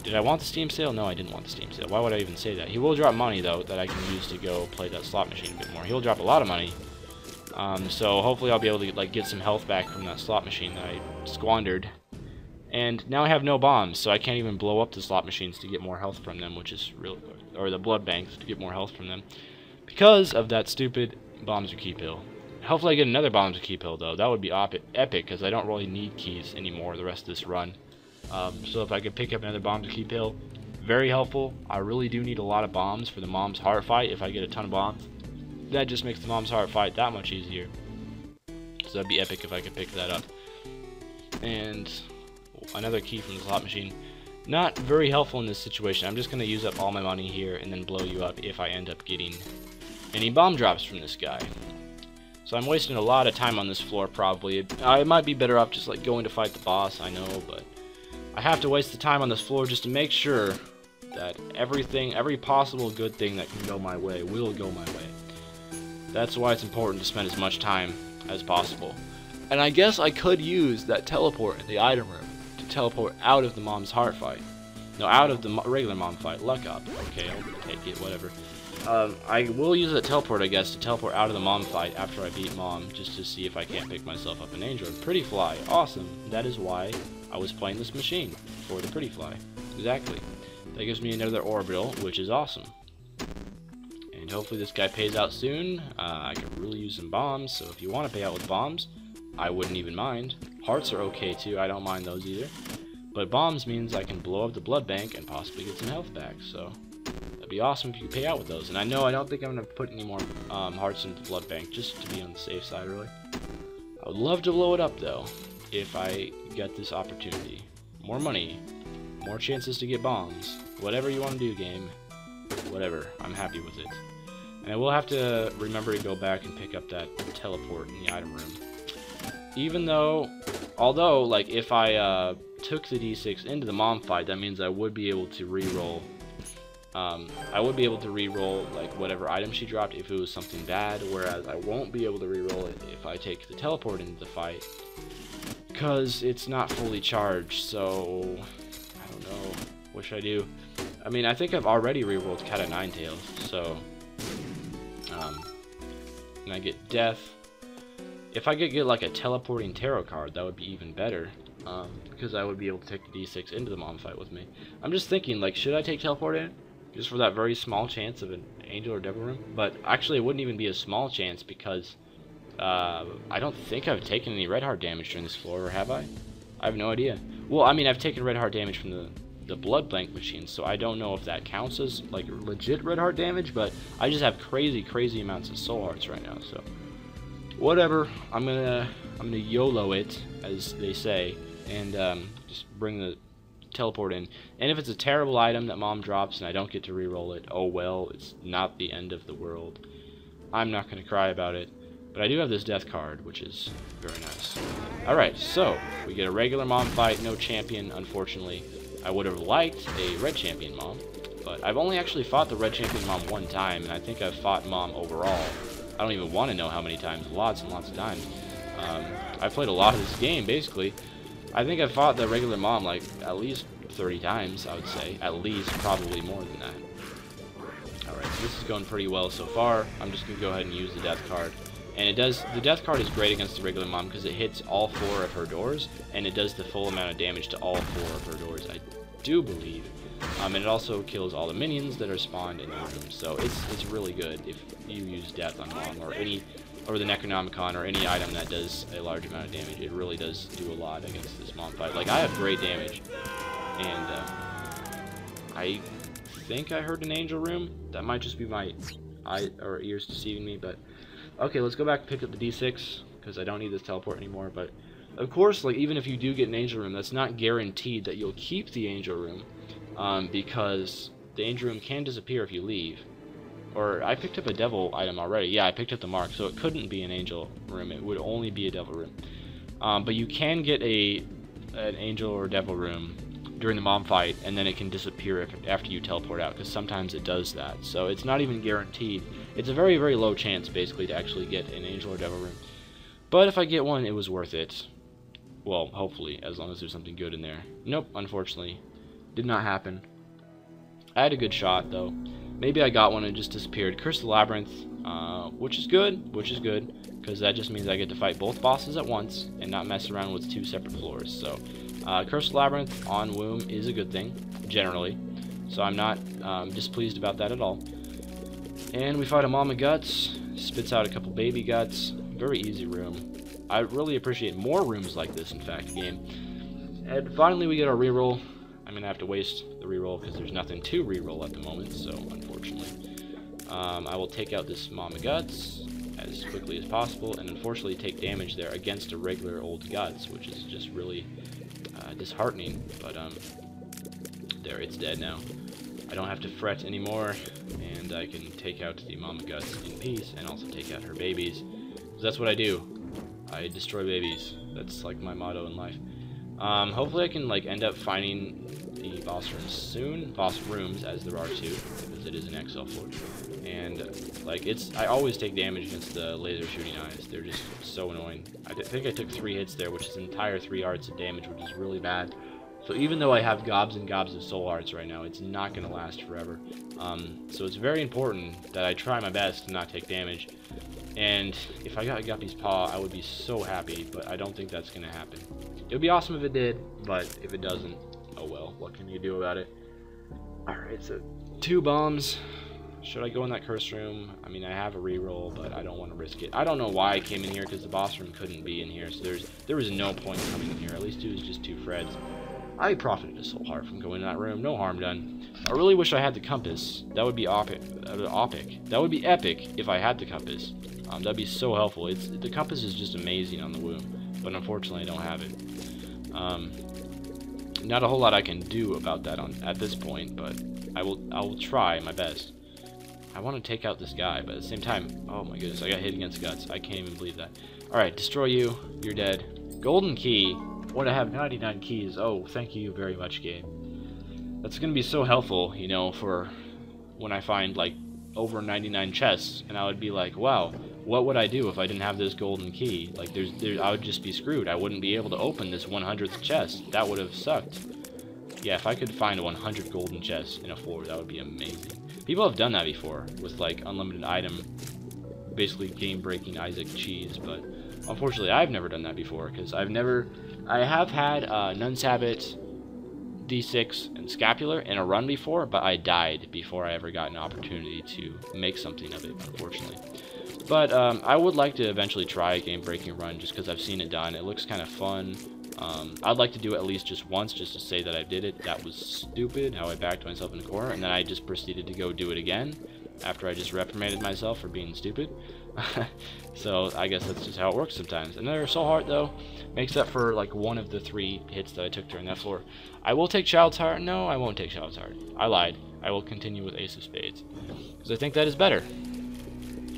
Did I want the Steam sale? No, I didn't want the Steam sale. Why would I even say that? He will drop money, though, that I can use to go play that slot machine a bit more. He'll drop a lot of money. So hopefully I'll be able to like get some health back from that slot machine that I squandered. And now I have no bombs, so I can't even blow up the slot machines to get more health from them, which is real, or the blood banks to get more health from them, because of that stupid bombs or key pill. Hopefully I get another bombs or key pill, though. That would be epic, because I don't really need keys anymore the rest of this run. So if I could pick up another bombs or key pill, very helpful. I really do need a lot of bombs for the mom's heart fight. If I get a ton of bombs, that just makes the mom's heart fight that much easier. So that'd be epic if I could pick that up. And another key from the slot machine. Not very helpful in this situation. I'm just going to use up all my money here and then blow you up if I end up getting any bomb drops from this guy. So I'm wasting a lot of time on this floor probably. I might be better off just like going to fight the boss, I know, but I have to waste the time on this floor just to make sure that everything, every possible good thing that can go my way will go my way. That's why it's important to spend as much time as possible. And I guess I could use that teleport in the item room to teleport out of the mom's heart fight. No, out of the regular mom fight. Luck up. Okay, I'll take it, whatever. I will use that teleport, I guess, to teleport out of the mom fight after I beat mom, just to see if I can't pick myself up an angel. Pretty fly. Awesome. That is why I was playing this machine, for the pretty fly. Exactly. That gives me another orbital, which is awesome. And hopefully this guy pays out soon. I could really use some bombs, so if you want to pay out with bombs, I wouldn't even mind. Hearts are okay too, I don't mind those either. But bombs means I can blow up the blood bank and possibly get some health back, so that'd be awesome if you could pay out with those. And I know I don't think I'm going to put any more hearts into the blood bank, just to be on the safe side, really. I would love to blow it up, though, if I get this opportunity. More money, more chances to get bombs. Whatever you want to do, game. Whatever, I'm happy with it. And I will have to remember to go back and pick up that teleport in the item room. Even though, although, like, if I took the D6 into the mom fight, that means I would be able to reroll. I would be able to reroll like whatever item she dropped if it was something bad, whereas I won't be able to reroll it if I take the teleport into the fight, because it's not fully charged. So I don't know. What should I do? I mean, I think I've already rerolled Cat of Nine Tails, so and I get death. If I could get like a teleporting tarot card, that would be even better, because I would be able to take the D6 into the mom fight with me. I'm just thinking, like, should I take teleport in? Just for that very small chance of an angel or devil room? But actually it wouldn't even be a small chance, because I don't think I've taken any red heart damage during this floor, or have I? I have no idea. Well, I mean, I've taken red heart damage from the blood bank machine, so I don't know if that counts as like legit red heart damage, but I just have crazy amounts of soul hearts right now, so whatever. I'm gonna YOLO it, as they say, and just bring the teleport in. And if it's a terrible item that mom drops and I don't get to reroll it, oh well, it's not the end of the world. I'm not gonna cry about it. But I do have this death card, which is very nice. Alright, so we get a regular mom fight, no champion, unfortunately. I would have liked a red champion mom, but I've only actually fought the red champion mom one time, and I think I've fought mom overall. I don't even want to know how many times, lots and lots of times. I've played a lot of this game, basically. I think I've fought the regular mom like at least 30 times, I would say. At least, probably more than that. Alright, so this is going pretty well so far. I'm just going to go ahead and use the death card. And it does, the death card is great against the regular mom because it hits all 4 of her doors, and it does the full amount of damage to all 4 of her doors, I do believe. And it also kills all the minions that are spawned in the room, so it's really good if you use death on mom or the Necronomicon or any item that does a large amount of damage. It really does do a lot against this mom fight. Like, I have great damage, and I think I heard an angel room. That might just be my eye or ears deceiving me, but Okay, let's go back and pick up the D6, because I don't need this teleport anymore, but of course, like, even if you do get an angel room, that's not guaranteed that you'll keep the angel room, because the angel room can disappear if you leave. Or, I picked up a devil item already. Yeah, I picked up the mark, so it couldn't be an angel room. It would only be a devil room. But you can get an angel or devil room during the mom fight, and then it can disappear after you teleport out, because sometimes it does that. So it's not even guaranteed. It's a very, very low chance, basically, to actually get an angel or devil room. But if I get one, it was worth it. Well, hopefully, as long as there's something good in there. Nope, unfortunately. Did not happen. I had a good shot, though. Maybe I got one and it just disappeared. Curse the Labyrinth, which is good, because that just means I get to fight both bosses at once and not mess around with 2 separate floors. So, Curse the Labyrinth on Womb is a good thing, generally. So I'm not displeased about that at all. And we fight a Mama Guts, spits out a couple baby guts. Very easy room. I really appreciate more rooms like this, in fact, game. And finally we get our reroll. I'm going to have to waste the reroll because there's nothing to reroll at the moment, so unfortunately. I will take out this Mama Guts as quickly as possible, and unfortunately take damage there against a regular old Guts, which is just really disheartening, but there, it's dead now. I don't have to fret anymore, and I can take out the Mama Guts in peace, and also take out her babies. So that's what I do. I destroy babies. That's like my motto in life. Hopefully I can like end up finding the boss rooms soon. Boss rooms, as there are 2, because it is an XL floor. And like I always take damage against the laser shooting eyes. They're just so annoying. I think I took 3 hits there, which is an entire 3 arts of damage, which is really bad. So even though I have gobs and gobs of soul arts right now, it's not going to last forever. So it's very important that I try my best to not take damage. And if I got Guppy's Paw, I would be so happy, but I don't think that's going to happen. It would be awesome if it did, but if it doesn't, oh well, what can you do about it? Alright, so 2 bombs. Should I go in that curse room? I mean, I have a reroll, but I don't want to risk it. I don't know why I came in here, because the boss room couldn't be in here, so there was no point coming in here. At least it was just 2 Freds. I profited a soul heart from going in that room. No harm done. I really wish I had the compass. That would be epic. That would be epic if I had the compass. That'd be so helpful. The compass is just amazing on the Womb, but unfortunately I don't have it. Not a whole lot I can do about that at this point, but I will try my best. I want to take out this guy, but at the same time, oh my goodness, I got hit against Guts. I can't even believe that. Alright, destroy you. You're dead. Golden key. When I have 99 keys. Oh, thank you very much, game. That's going to be so helpful, you know, for when I find, like, over 99 chests, and I would be like, wow, what would I do if I didn't have this golden key? Like, I would just be screwed. I wouldn't be able to open this 100th chest. That would have sucked. Yeah, if I could find 100 golden chests in a floor, that would be amazing. People have done that before with, like, unlimited item, basically game-breaking Isaac cheese, but unfortunately, I've never done that before, because I have had Nun Sabbat, D6, and Scapular in a run before, but I died before I ever got an opportunity to make something of it, unfortunately. But I would like to eventually try a game-breaking run, just because I've seen it done. It looks kind of fun. I'd like to do it at least just once, just to say that I did it. That was stupid, how I backed myself in the corner, and then I just proceeded to go do it again, after I just reprimanded myself for being stupid. So I guess that's just how it works sometimes. Another soul heart, though, makes up for like one of the 3 hits that I took during that floor. I will take Child's Heart. No, I won't take Child's Heart. I lied. I will continue with Ace of Spades, because I think that is better.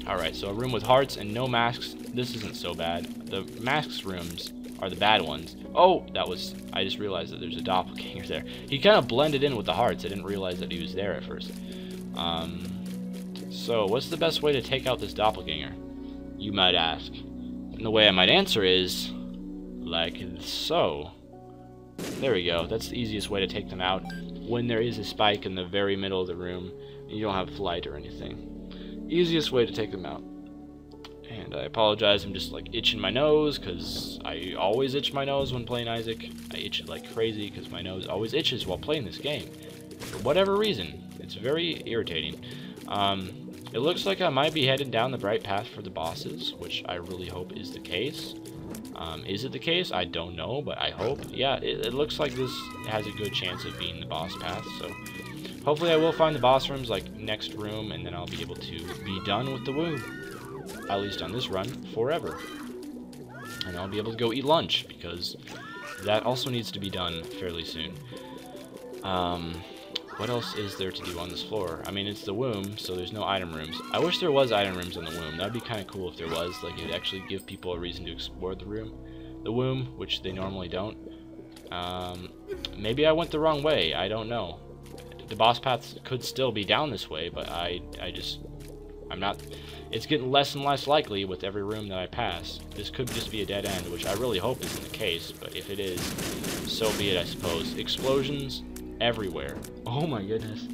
Alright, so a room with hearts and no masks. This isn't so bad. The masks rooms are the bad ones. Oh, I just realized that there's a doppelganger there. He kind of blended in with the hearts. I didn't realize that he was there at first. So, what's the best way to take out this doppelganger, you might ask? And the way I might answer is, like so. There we go. That's the easiest way to take them out, when there is a spike in the very middle of the room, and you don't have flight or anything. Easiest way to take them out. And I apologize, I'm just like itching my nose, because I always itch my nose when playing Isaac. I itch it like crazy, because my nose always itches while playing this game. For whatever reason. It's very irritating. It looks like I might be headed down the bright path for the bosses, which I really hope is the case. Is it the case? I don't know, but I hope. Yeah, it looks like this has a good chance of being the boss path, so hopefully I will find the boss rooms, like, next room, and then I'll be able to be done with the Womb. at least on this run, forever. And I'll be able to go eat lunch, because that also needs to be done fairly soon. What else is there to do on this floor? I mean, it's the womb, so there's no item rooms. I wish there was item rooms in the womb. That'd be kind of cool if there was. Like, it'd actually give people a reason to explore the womb, which they normally don't. Maybe I went the wrong way. I don't know. The boss paths could still be down this way, but I'm not. It's getting less and less likely with every room that I pass. This could just be a dead end, which I really hope isn't the case, but if it is, so be it, I suppose. Explosions everywhere. Oh my goodness.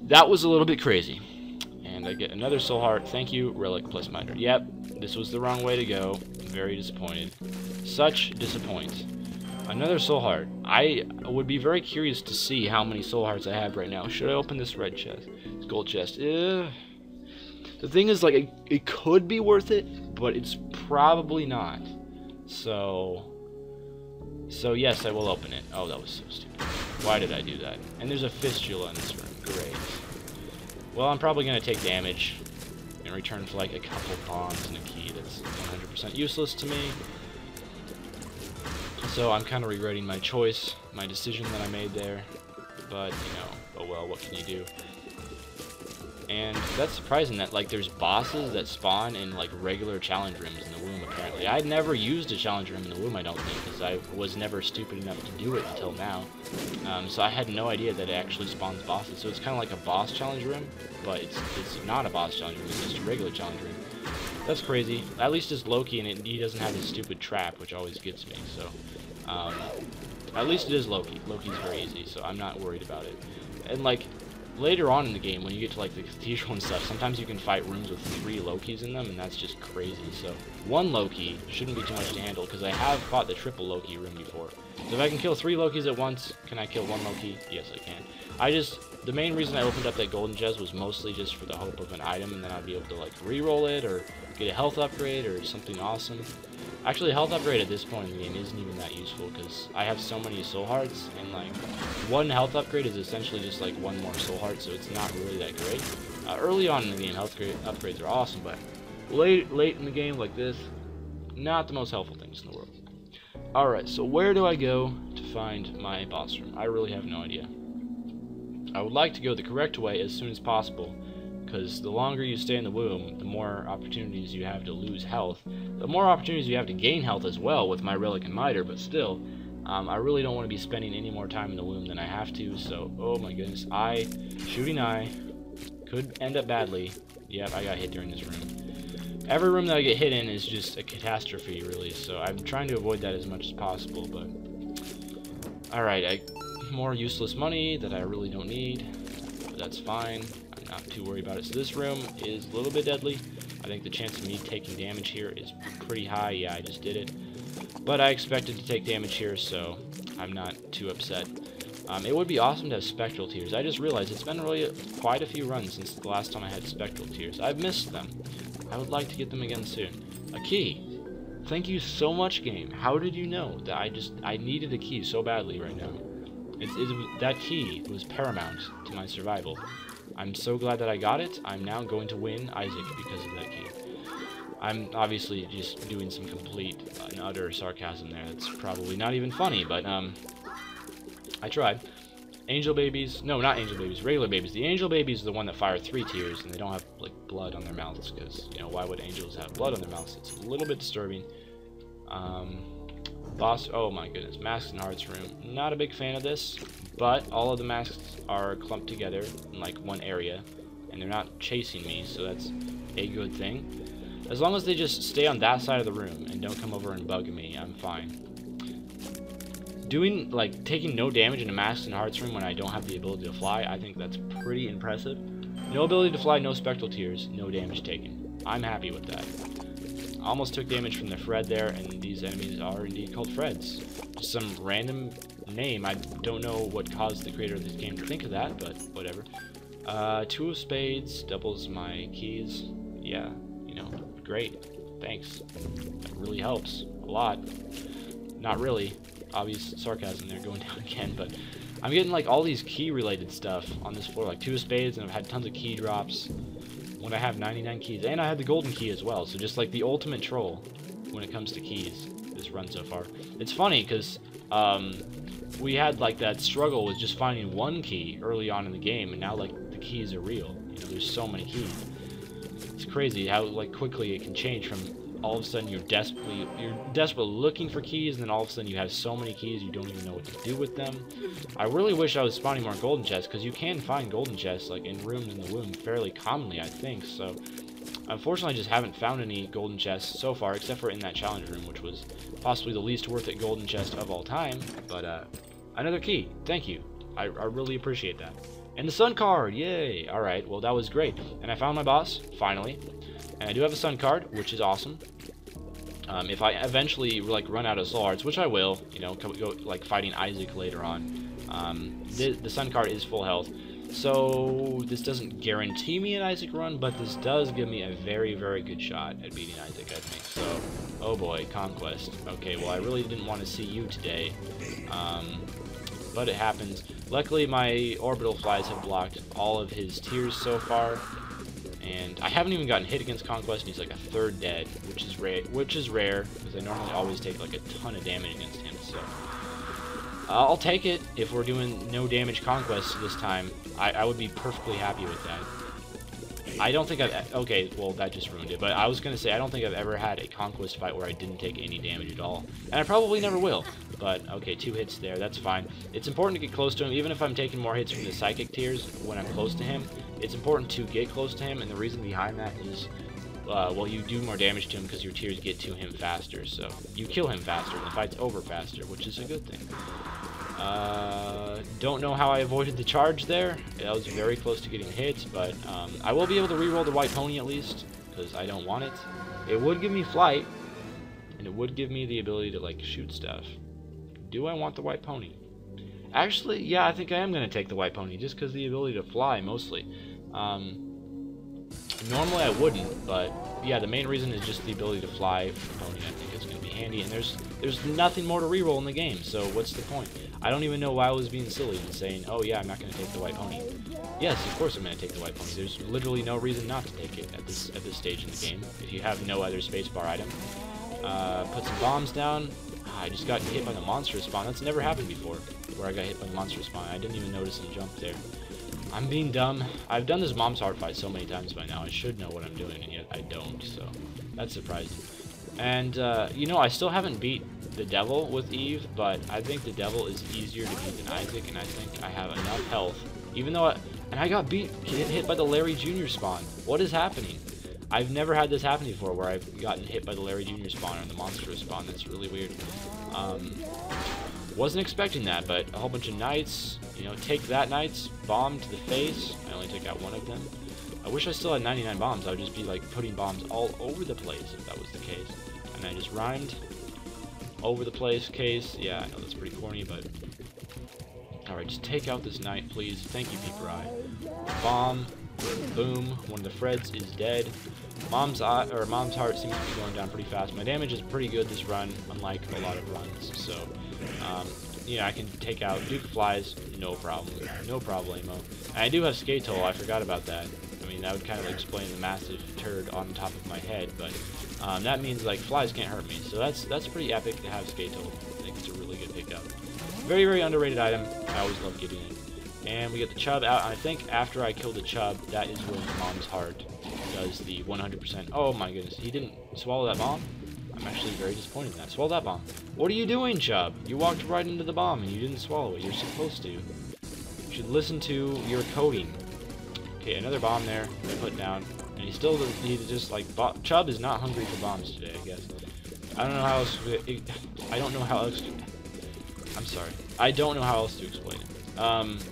That was a little bit crazy. And I get another soul heart. Thank you, Relic plus Miter. Yep, this was the wrong way to go. Very disappointed. Such disappoint. Another soul heart. I would be very curious to see how many soul hearts I have right now. Should I open this red chest? This gold chest. The thing is, like, it could be worth it, but it's probably not. So yes, I will open it. Oh, that was so stupid. Why did I do that? And there's a fistula in this room. Great. Well, I'm probably going to take damage in return for, like, a couple bombs and a key. That's 100% useless to me. So I'm kind of regretting my choice, my decision that I made there. But, you know, oh well, what can you do? And that's surprising that, like, there's bosses that spawn in, like, regular challenge rooms in the womb, apparently. I'd never used a challenge room in the womb, I don't think, because I was never stupid enough to do it until now. So I had no idea that it actually spawns bosses. So it's kind of like a boss challenge room, but it's not a boss challenge room, it's just a regular challenge room. That's crazy. At least it's Loki, and he doesn't have his stupid trap, which always gets me, so... at least it is Loki. Loki's very easy, so I'm not worried about it. And, like, later on in the game, when you get to, like, the cathedral and stuff, sometimes you can fight rooms with 3 Lokis in them, and that's just crazy. So 1 Loki shouldn't be too much to handle, because I have fought the triple Loki room before. So if I can kill 3 Lokis at once, can I kill 1 Loki? Yes, I can. The main reason I opened up that golden chest was mostly just for the hope of an item, and then I'd be able to, like, re-roll it, or get a health upgrade, or something awesome. Actually, a health upgrade at this point in the game isn't even that useful, because I have so many soul hearts, and, like, 1 health upgrade is essentially just, like, 1 more soul heart, so it's not really that great. Early on in the game, health upgrades are awesome, but late in the game like this, not the most helpful things in the world. Alright, so where do I go to find my boss room? I really have no idea. I would like to go the correct way as soon as possible, because the longer you stay in the womb, the more opportunities you have to lose health. The more opportunities you have to gain health as well with my Relic and Miter, but still, I really don't want to be spending any more time in the womb than I have to, so, oh my goodness, shooting eye, could end up badly. Yep, I got hit during this room. Every room that I get hit in is just a catastrophe, really, so I'm trying to avoid that as much as possible, but... Alright, more useless money that I really don't need, but that's fine. I'm not too worried about it. So this room is a little bit deadly. I think the chance of me taking damage here is pretty high. Yeah, I just did it. But I expected to take damage here, so I'm not too upset. It would be awesome to have Spectral Tears. I just realized it's been really quite a few runs since the last time I had Spectral Tears. I've missed them. I would like to get them again soon. A key. Thank you so much, game. How did you know that I needed a key so badly right now? That key was paramount to my survival. I'm so glad that I got it. I'm now going to win Isaac because of that key. I'm obviously just doing some complete and utter sarcasm there. That's probably not even funny, but I tried. Angel babies. No, not angel babies. Regular babies. The angel babies are the one that fire 3 tears, and they don't have, like, blood on their mouths, because, you know, why would angels have blood on their mouths? It's a little bit disturbing. Boss, oh my goodness, Masks and Hearts room. Not a big fan of this, but all of the masks are clumped together in, like, one area, and they're not chasing me, so that's a good thing. As long as they just stay on that side of the room and don't come over and bug me, I'm fine. Taking no damage in a Masks and Hearts room when I don't have the ability to fly, I think that's pretty impressive. No ability to fly, no Spectral Tears, no damage taken. I'm happy with that. I almost took damage from the Fred there, and these enemies are indeed called Freds. Just some random name. I don't know what caused the creator of this game to think of that, but whatever. 2 of Spades doubles my keys. Yeah, you know, great. Thanks. That really helps. A lot. Not really. Obvious sarcasm there going down again, but I'm getting, like, all these key related stuff on this floor, like 2 of Spades, and I've had tons of key drops. when I have 99 keys. And I had the golden key as well, so just like the ultimate troll when it comes to keys this run so far. It's funny because we had like that struggle with just finding one key early on in the game, and now like the keys are real. You know, there's so many keys. It's crazy how like quickly it can change from all of a sudden you're desperately looking for keys, and then all of a sudden you have so many keys you don't even know what to do with them. I really wish I was spawning more golden chests, because you can find golden chests like in rooms in the womb fairly commonly, I think. So unfortunately I just haven't found any golden chests so far, except for in that challenge room, which was possibly the least worth it golden chest of all time. But another key, thank you. I really appreciate that. And the sun card, yay! Alright, well that was great. And I found my boss, finally. And I do have a sun card, which is awesome. If I eventually like run out of soul hearts, which I will, you know, go like fighting Isaac later on, the sun card is full health. So this doesn't guarantee me an Isaac run, but this does give me a very, very good shot at beating Isaac, I think. So, oh boy, conquest. Okay, well I really didn't want to see you today, but it happens. Luckily, my orbital flies have blocked all of his tears so far. And I haven't even gotten hit against Conquest, and he's like a third dead, which is rare, because I normally always take like a ton of damage against him. So I'll take it. If we're doing no damage Conquest this time, I would be perfectly happy with that. I don't think I've... Okay, well, that just ruined it. But I was going to say, I don't think I've ever had a Conquest fight where I didn't take any damage at all. And I probably never will. But, okay, 2 hits there. That's fine. It's important to get close to him. Even if I'm taking more hits from the Psychic Tears when I'm close to him, it's important to get close to him. And the reason behind that is, well, you do more damage to him because your tears get to him faster. So you kill him faster, and the fight's over faster, which is a good thing. Don't know how I avoided the charge there. I was very close to getting hit, but I will be able to reroll the white pony at least, because I don't want it. It would give me flight, and it would give me the ability to like shoot stuff. Do I want the white pony? Actually, yeah, I think I am going to take the white pony, just because the ability to fly, mostly. Normally I wouldn't, but yeah, the main reason is just the ability to fly for pony. I think it's going to be handy, and there's nothing more to reroll in the game, so what's the point? I don't even know why I was being silly and saying, oh yeah, I'm not going to take the white pony. Yes, of course I'm going to take the white pony. There's literally no reason not to take it at this stage in the game, if you have no other spacebar item. Put some bombs down. I just got hit by the monster spawn. That's never happened before, where I got hit by the monster spawn. I didn't even notice him jump there. I'm being dumb. I've done this mom's heart fight so many times by now. I should know what I'm doing, and yet I don't, so that's surprising. And, you know, I still haven't beat the devil with Eve, but I think the devil is easier to beat than Isaac, and I think I have enough health. Even though and I got hit by the Larry Jr. spawn. What is happening? I've never had this happen before, where I've gotten hit by the Larry Jr. spawn or the monster spawn. That's really weird. Wasn't expecting that, but a whole bunch of knights, you know, take that knights, bomb to the face. I only took out one of them. I wish I still had 99 bombs. I would just be like putting bombs all over the place if that was the case. And I just rhymed. Over the place case. Yeah, I know that's pretty corny, but alright, just take out this knight, please. Thank you, Peeper Eye. Bomb. Boom. One of the Freds is dead. Mom's heart seems to be going down pretty fast. My damage is pretty good this run, unlike a lot of runs. So, yeah, I can take out Duke Flies, no problem. No problemo. And I do have Skate Toll, I forgot about that. I mean, that would kind of explain the massive turd on top of my head, but that means, like, flies can't hurt me. So that's pretty epic to have Skate Toll. I think it's a really good pickup. Very, very underrated item. I always love getting it. And we get the Chub out, and I think after I kill the Chub, that is when Mom's Heart does the 100%. Oh my goodness, he didn't swallow that bomb? I'm actually very disappointed in that. Swallow that bomb. What are you doing, Chub? You walked right into the bomb, and you didn't swallow it. You're supposed to. You should listen to your coding. Okay, another bomb there I put down, and he still just like Chub is not hungry for bombs today, I guess. I don't know how else. I don't know how else to. I'm sorry. I don't know how else to explain it.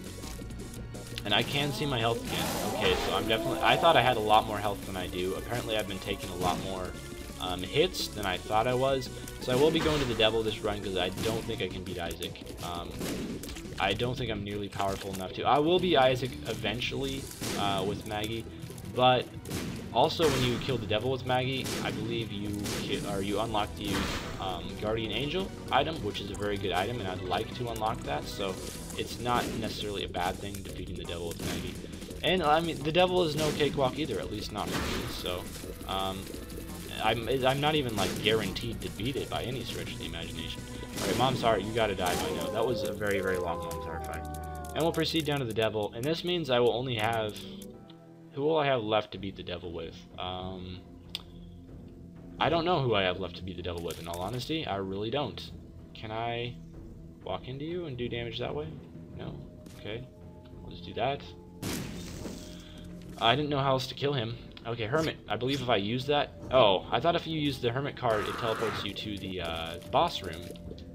And I can see my health again. Okay, so I'm definitely... I thought I had a lot more health than I do. Apparently I've been taking a lot more hits than I thought I was. So I will be going to the devil this run because I don't think I can beat Isaac. I don't think I'm nearly powerful enough to. I will beat Isaac eventually with Maggie. But also when you kill the devil with Maggie, I believe you unlock the Guardian Angel item, which is a very good item, and I'd like to unlock that. So it's not necessarily a bad thing defeating the devil with Maggie. And, I mean, the devil is no cakewalk either, at least not for me, so, I'm not even, like, guaranteed to beat it by any stretch of the imagination. Alright, Mom's Heart, you gotta die by now. That was a very, very long Mom's Heart fight. And we'll proceed down to the devil, and this means I will only have... Who will I have left to beat the devil with? I don't know who I have left to beat the devil with, in all honesty. I really don't. Can I walk into you and do damage that way? No? Okay. I'll just do that. I didn't know how else to kill him. Okay, Hermit. I believe if I use that... Oh, I thought if you use the Hermit card, it teleports you to the boss room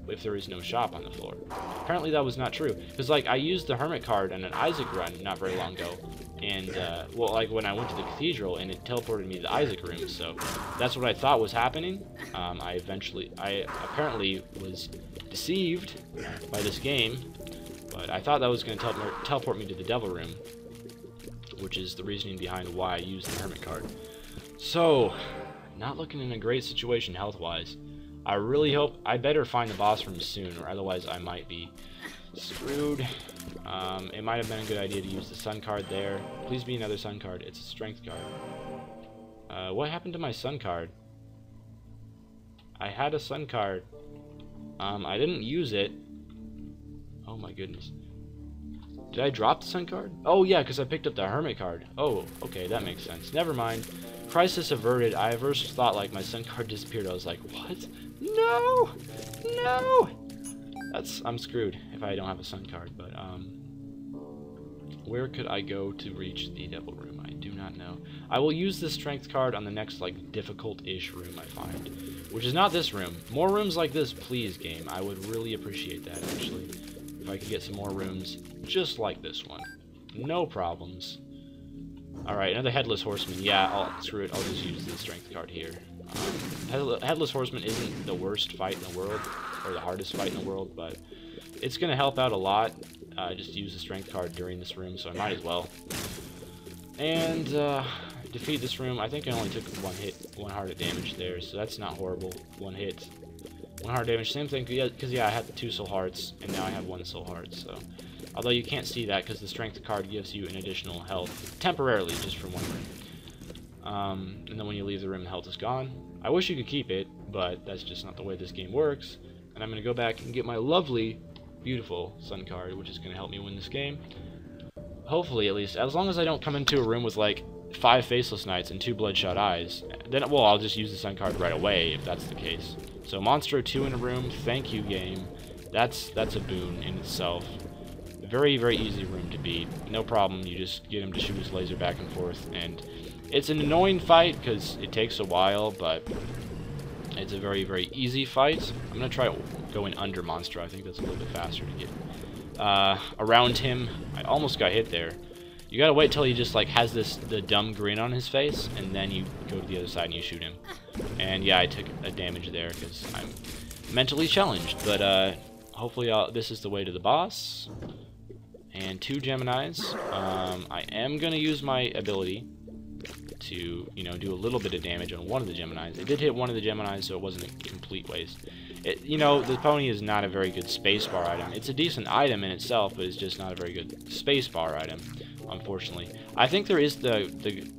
if there is no shop on the floor. Apparently that was not true. Because, like, I used the Hermit card on an Isaac run not very long ago. And, well, like, when I went to the cathedral, and it teleported me to the Isaac room. So, that's what I thought was happening. I apparently was deceived by this game. But I thought that was going to teleport me to the devil room, which is the reasoning behind why I used the Hermit card. So, not looking in a great situation health-wise. I really hope... I better find the boss room soon, or otherwise I might be screwed. It might have been a good idea to use the sun card there. Please be another sun card. It's a strength card. What happened to my sun card? I had a sun card. I didn't use it. Oh my goodness. Did I drop the sun card? Oh yeah, because I picked up the Hermit card. Oh, okay, that makes sense. Never mind. Crisis averted. I first thought like my sun card disappeared. I was like, what? No! No! I'm screwed if I don't have a sun card, but where could I go to reach the devil room? I do not know. I will use the strength card on the next like difficult-ish room I find, which is not this room. More rooms like this, please, game. I would really appreciate that actually. If I could get some more rooms just like this one. No problems. Alright, another Headless Horseman. Yeah, screw it. I'll just use the strength card here. Headless Horseman isn't the worst fight in the world, or the hardest fight in the world, but it's going to help out a lot. Just use the strength card during this room, so I might as well. And defeat this room. I think I only took one heart of damage there, so that's not horrible. One hit. 1 heart damage, same thing, because yeah, I had 2 soul hearts, and now I have 1 soul heart, so... Although you can't see that, because the strength card gives you an additional health, temporarily, just for 1 room. And then when you leave the room, the health is gone. I wish you could keep it, but that's just not the way this game works. And I'm going to go back and get my lovely, beautiful sun card, which is going to help me win this game. Hopefully, at least. As long as I don't come into a room with, like, 5 Faceless Knights and 2 Bloodshot Eyes, then, well, I'll just use the sun card right away, if that's the case. So Monstro 2 in a room, thank you game. That's a boon in itself. Very, very easy room to beat. No problem, you just get him to shoot his laser back and forth. And it's an annoying fight because it takes a while, but it's a very, very easy fight. I'm going to try going under Monstro. I think that's a little bit faster to get around him. I almost got hit there. You gotta wait till he just like has the dumb grin on his face, and then you go to the other side and you shoot him. And yeah, I took a damage there because I'm mentally challenged. But hopefully this is the way to the boss. And 2 Geminis. I am gonna use my ability to, you know, do a little bit of damage on one of the Geminis. It did hit one of the Geminis, so it wasn't a complete waste. You know, the pony is not a very good spacebar item. It's a decent item in itself, but it's just not a very good spacebar item, unfortunately. I think there is the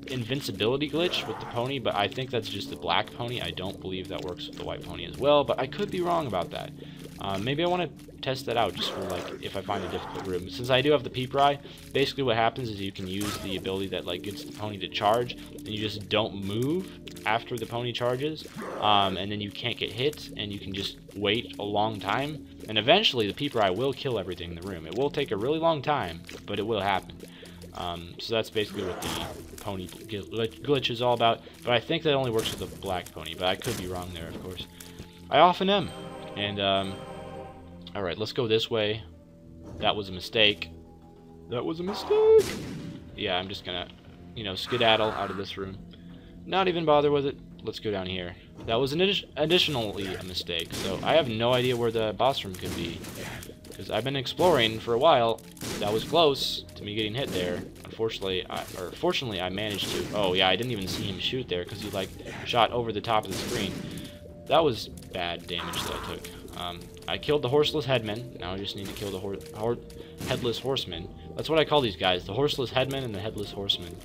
invincibility glitch with the pony, but I think that's just the black pony. I don't believe that works with the white pony as well, but I could be wrong about that. Maybe I want to test that out just for, like, if I find a difficult room. Since I do have the Peep Eye, basically what happens is you can use the ability that, like, gets the pony to charge, and you just don't move after the pony charges, and then you can't get hit, and you can just wait a long time, and eventually the Peep Eye will kill everything in the room. It will take a really long time, but it will happen. So that's basically what the pony glitch is all about, but I think that only works with the black pony, but I could be wrong there, of course. I often am, and, alright, let's go this way. That was a mistake. That was a mistake! Yeah, I'm just gonna, you know, skedaddle out of this room. Not even bother with it. Let's go down here. That was additionally a mistake, so I have no idea where the boss room could be. Because I've been exploring for a while. That was close to me getting hit there. Fortunately, I managed to. Oh yeah, I didn't even see him shoot there because he like shot over the top of the screen. That was bad damage that I took. I killed the horseless headman. Now I just need to kill the headless horseman. That's what I call these guys, the horseless headman and the headless horseman.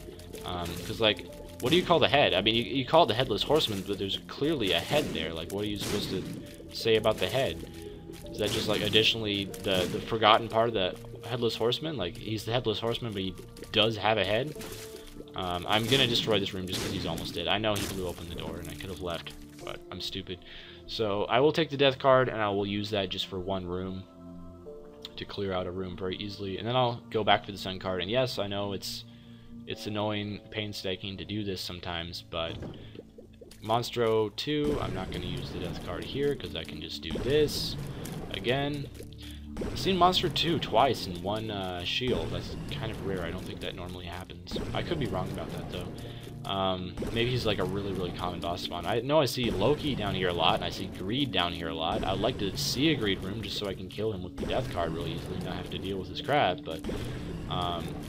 Because, like, what do you call the head? I mean, you call it the headless horseman, but there's clearly a head there. Like, what are you supposed to say about the head? Is that just, like, additionally the forgotten part of the headless horseman? Like, he's the headless horseman, but he does have a head? I'm gonna destroy this room just because he's almost dead. I know he blew open the door, and I could have left, but I'm stupid. So I will take the death card, and I will use that just for one room to clear out a room very easily. And then I'll go back for the sun card. And yes, I know it's annoying, painstaking to do this sometimes, but Monstro 2, I'm not going to use the death card here because I can just do this again. I've seen Monster 2 twice in one shield. That's kind of rare. I don't think that normally happens. I could be wrong about that, though. Maybe he's like a really, really common boss spawn. I know I see Loki down here a lot, and I see Greed down here a lot. I'd like to see a Greed room just so I can kill him with the death card really easily and not have to deal with his crap, but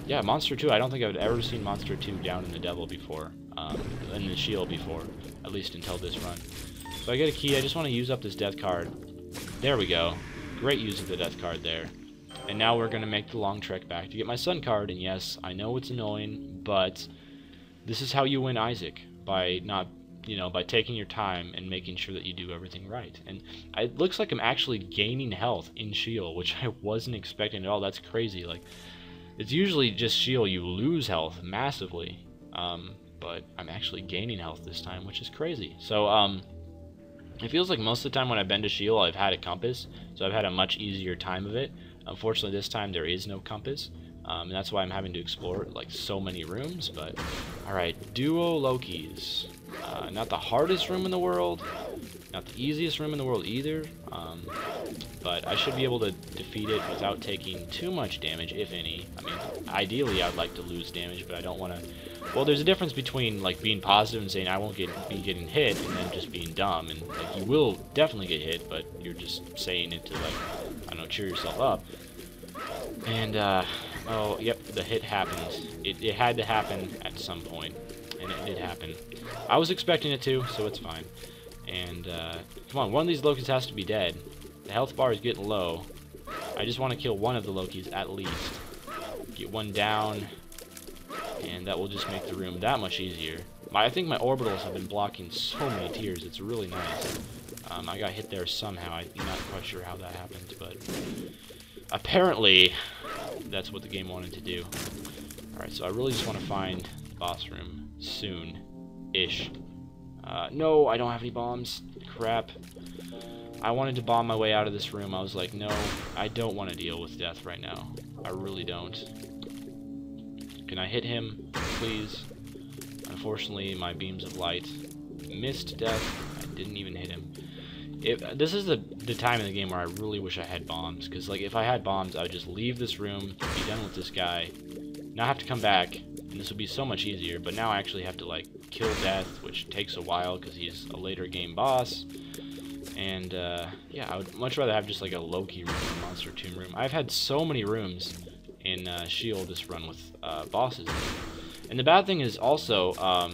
yeah, Monster 2, I don't think I've ever seen Monster 2 down in the Devil before, in the shield before, at least until this run. So I get a key. I just want to use up this death card. There we go. Great use of the death card there. And now we're going to make the long trek back to get my sun card. And yes, I know it's annoying, but this is how you win Isaac, by not, by taking your time and making sure that you do everything right. And it looks like I'm actually gaining health in shield, which I wasn't expecting at all. That's crazy. Like, it's usually just shield, you lose health massively. But I'm actually gaining health this time, which is crazy. So, it feels like most of the time when I've been to shield, I've had a compass, so I've had a much easier time of it. Unfortunately, this time there is no compass, and that's why I'm having to explore like so many rooms. But all right, duo Lokis. Not the hardest room in the world, not the easiest room in the world either, but I should be able to defeat it without taking too much damage, if any. I mean, ideally I'd like to lose damage, but I don't want to. Well, there's a difference between like being positive and saying I won't be getting hit, and then just being dumb. And like, you will definitely get hit, but you're just saying it to, like, I don't know, cheer yourself up. And oh yep, the hit happened. It had to happen at some point, and it did happen. I was expecting it to, so it's fine. And come on, one of these Lokis has to be dead. The health bar is getting low. I just want to kill one of the Lokis at least. Get one down. And that will just make the room that much easier. I think my orbitals have been blocking so many tiers. It's really nice. I got hit there somehow. I'm not quite sure how that happened, but apparently that's what the game wanted to do. Alright, so I really just want to find the boss room soon-ish. No, I don't have any bombs. Crap. I wanted to bomb my way out of this room. I was like, no, I don't want to deal with death right now. I really don't. Can I hit him, please? Unfortunately, my beams of light missed death. I didn't even hit him. This is the time in the game where I really wish I had bombs, because like if I had bombs, I would just leave this room, be done with this guy, not have to come back, and this would be so much easier. But now I actually have to like kill death, which takes a while because he's a later game boss. And yeah, I would much rather have just like a Loki room or a Monster Tomb room. I've had so many rooms in shield this run with bosses. And the bad thing is also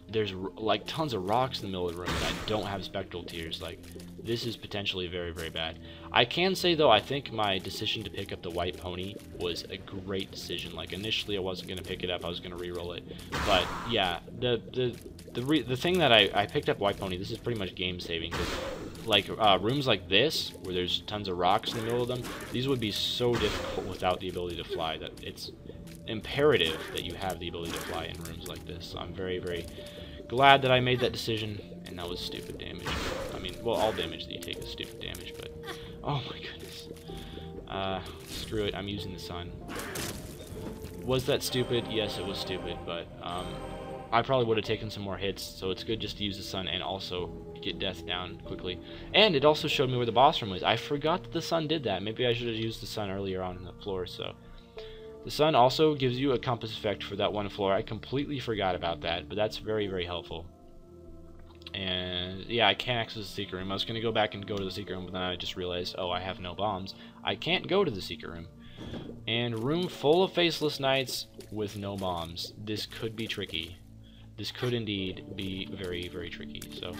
there's like tons of rocks in the middle of the room, and I don't have spectral tears. Like, this is potentially very, very bad. I can say though, I think my decision to pick up the white pony was a great decision. Like, initially I wasn't going to pick it up, I was going to reroll it, but yeah, the thing that I picked up white pony, this is pretty much game saving, because like rooms like this where there's tons of rocks in the middle of them, these would be so difficult without the ability to fly, that it's imperative that you have the ability to fly in rooms like this. So I'm very, very glad that I made that decision. And that was stupid damage. I mean, well, all damage that you take is stupid damage, but oh my goodness. Screw it, I'm using the sun. Was that stupid? Yes, it was stupid, but I probably would have taken some more hits, so it's good just to use the sun and also get death down quickly. And it also showed me where the boss room was. I forgot that the sun did that. Maybe I should have used the sun earlier on in the floor. So the sun also gives you a compass effect for that one floor. I completely forgot about that, but that's very, very helpful. And yeah, I can't access the secret room. I was going to go back and go to the secret room, but then I just realized, oh, I have no bombs. I can't go to the secret room. And room full of faceless knights with no bombs. This could be tricky. This could indeed be very, very tricky. So,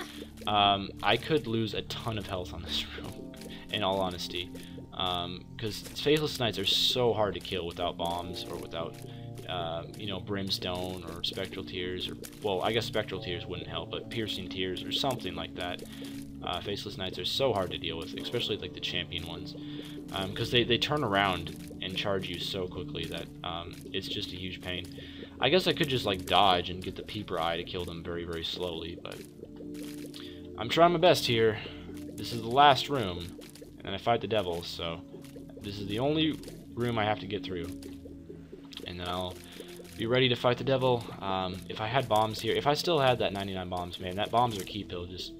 I could lose a ton of health on this room, in all honesty. Because Faceless Knights are so hard to kill without bombs or without, you know, Brimstone or Spectral Tears. Or, well, I guess Spectral Tears wouldn't help, but Piercing Tears or something like that. Faceless Knights are so hard to deal with, especially like the champion ones. Because they turn around and charge you so quickly that it's just a huge pain. I guess I could just like dodge and get the Peeper Eye to kill them very, very slowly, but I'm trying my best here. This is the last room, and then I fight the devil, so this is the only room I have to get through. And then I'll be ready to fight the devil. If I had bombs here, if I still had that 99 bombs, man, that bombs or key pill just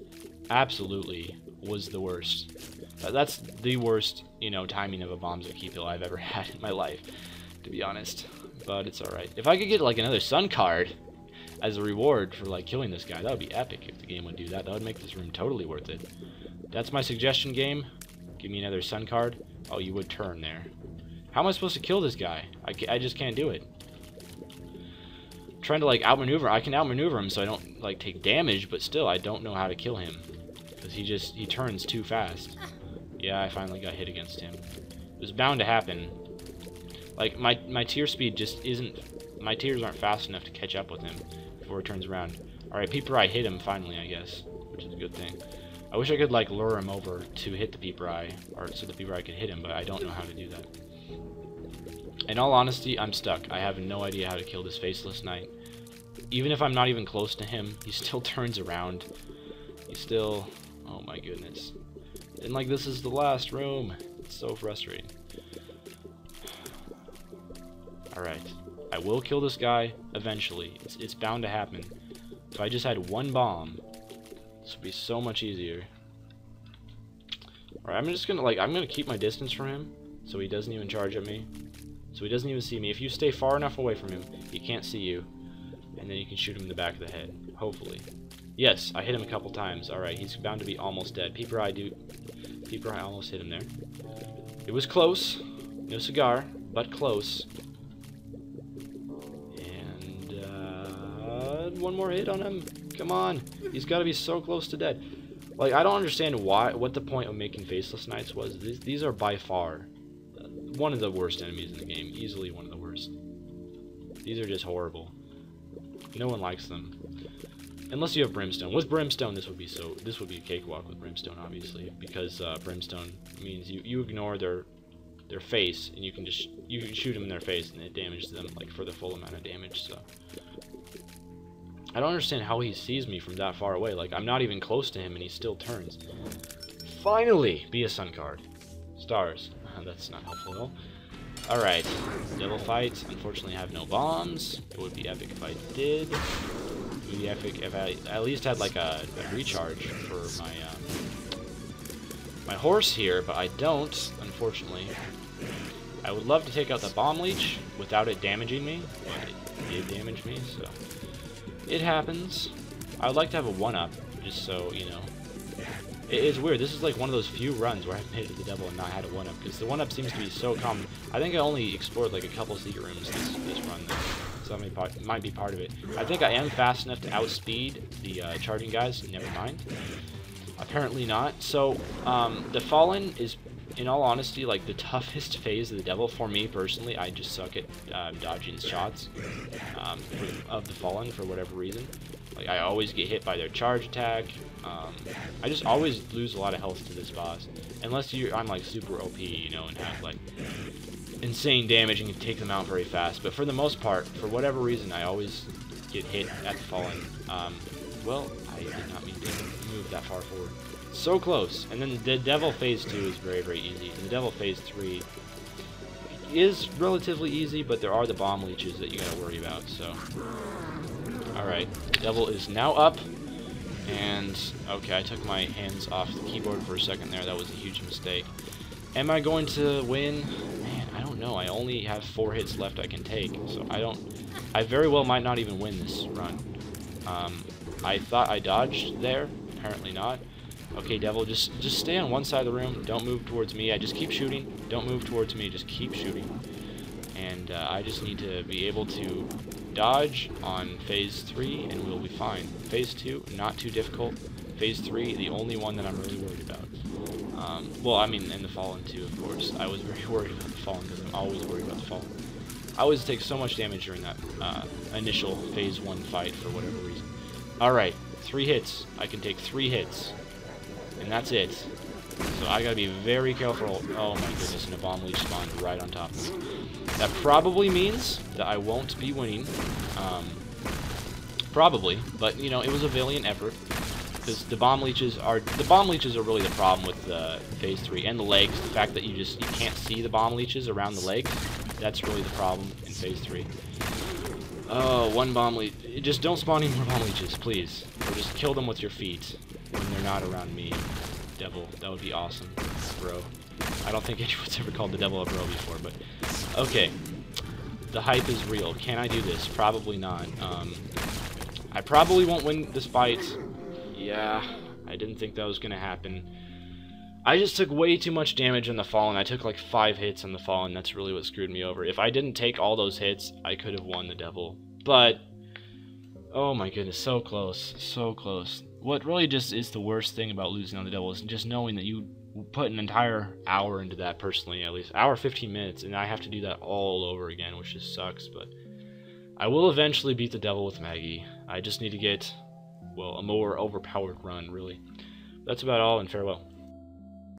absolutely was the worst. That's the worst, you know, timing of a bombs or key pill I've ever had in my life, to be honest. But it's alright. If I could get like another sun card as a reward for like killing this guy, that would be epic if the game would do that. That would make this room totally worth it. That's my suggestion, game. Give me another sun card. Oh, you would turn there. How am I supposed to kill this guy? I just can't do it. I'm trying to like outmaneuver. I can outmaneuver him so I don't like take damage, but still I don't know how to kill him. Because he turns too fast. Yeah, I finally got hit against him. It was bound to happen. Like, my tear speed just isn't... My tears aren't fast enough to catch up with him before he turns around. Alright, Peeper Eye hit him finally, I guess. Which is a good thing. I wish I could, like, lure him over to hit the Peeper Eye. Or so the Peeper Eye could hit him, but I don't know how to do that. In all honesty, I'm stuck. I have no idea how to kill this Faceless Knight. Even if I'm not even close to him, he still turns around. He still... Oh my goodness. And, like, this is the last room. It's so frustrating. Alright, I will kill this guy eventually. It's bound to happen. If I just had one bomb, this would be so much easier. Alright, I'm just gonna, like, I'm gonna keep my distance from him, so he doesn't even charge at me. So he doesn't even see me. If you stay far enough away from him, he can't see you. And then you can shoot him in the back of the head, hopefully. Yes, I hit him a couple times. Alright, he's bound to be almost dead. Peeper Eye almost hit him there. It was close. No cigar, but close. One more hit on him. Come on. He's got to be so close to dead. Like, I don't understand what the point of making Faceless Knights was. These are by far one of the worst enemies in the game. Easily one of the worst. These are just horrible. No one likes them. Unless you have Brimstone. With Brimstone, this would be a cakewalk with Brimstone, obviously. Because Brimstone means you ignore their face, and you can shoot them in their face, and it damages them, like, for the full amount of damage, so... I don't understand how he sees me from that far away. Like, I'm not even close to him and he still turns. Finally! Be a sun card. Stars. That's not helpful at all. Alright. Devil fight. Unfortunately, I have no bombs. It would be epic if I did. It would be epic if I at least had, like, a recharge for my horse here, but I don't, unfortunately. I would love to take out the bomb leech without it damaging me, but it did damage me, so... It happens. I would like to have a 1-up, just so, you know. It is weird. This is like one of those few runs where I've made it to the devil and not had a 1-up, because the 1-up seems to be so common. I think I only explored like a couple secret rooms this run, so that might be part of it. I think I am fast enough to outspeed the charging guys. Never mind. Apparently not. So, the Fallen is, in all honesty, like the toughest phase of the devil for me personally. I just suck at dodging shots of the Fallen for whatever reason. Like, I always get hit by their charge attack. I just always lose a lot of health to this boss, unless I'm like super OP, you know, and have like insane damage and can take them out very fast. But for the most part, for whatever reason, I always get hit at the Fallen. Well, I did not mean to move that far forward. So close. And then the Devil Phase 2 is very, very easy. And the Devil Phase 3 is relatively easy, but there are the bomb leeches that you gotta worry about, so... Alright, the Devil is now up. And, okay, I took my hands off the keyboard for a second there. That was a huge mistake. Am I going to win? Man, I don't know. I only have 4 hits left I can take, so I very well might not even win this run. I thought I dodged there. Apparently not. Okay, Devil, just stay on one side of the room. Don't move towards me. I just keep shooting. Don't move towards me. Just keep shooting. And I just need to be able to dodge on phase 3, and we'll be fine. Phase 2, not too difficult. Phase 3, the only one that I'm really worried about. Well, I mean, and the Fallen too, of course. I was very worried about the Fallen, because I'm always worried about the Fallen. I always take so much damage during that initial phase 1 fight, for whatever reason. Alright, 3 hits. I can take 3 hits. And that's it. So I gotta be very careful. Oh my goodness, and a bomb leech spawned right on top of me. That probably means that I won't be winning. Probably, but you know, it was a valiant effort. Because the bomb leeches are really the problem with phase 3, and the legs. The fact that you can't see the bomb leeches around the legs, that's really the problem in phase 3. Oh, one bomb leech. Just don't spawn any more bomb leeches, please. Or just kill them with your feet when they're not around me. Devil, that would be awesome, bro. I don't think anyone's ever called the devil a bro before, but okay. The hype is real. Can I do this? Probably not. I probably won't win this fight. Yeah, I didn't think that was gonna happen. I just took way too much damage on the Fallen. I took like 5 hits on the Fallen. That's really what screwed me over. If I didn't take all those hits, I could have won the devil. But oh my goodness, so close, so close. What really just is the worst thing about losing on the devil is just knowing that you put an entire hour into that, personally, at least. Hour 15 minutes, and I have to do that all over again, which just sucks, but I will eventually beat the devil with Maggie. I just need to get, well, a more overpowered run, really. That's about all, and farewell.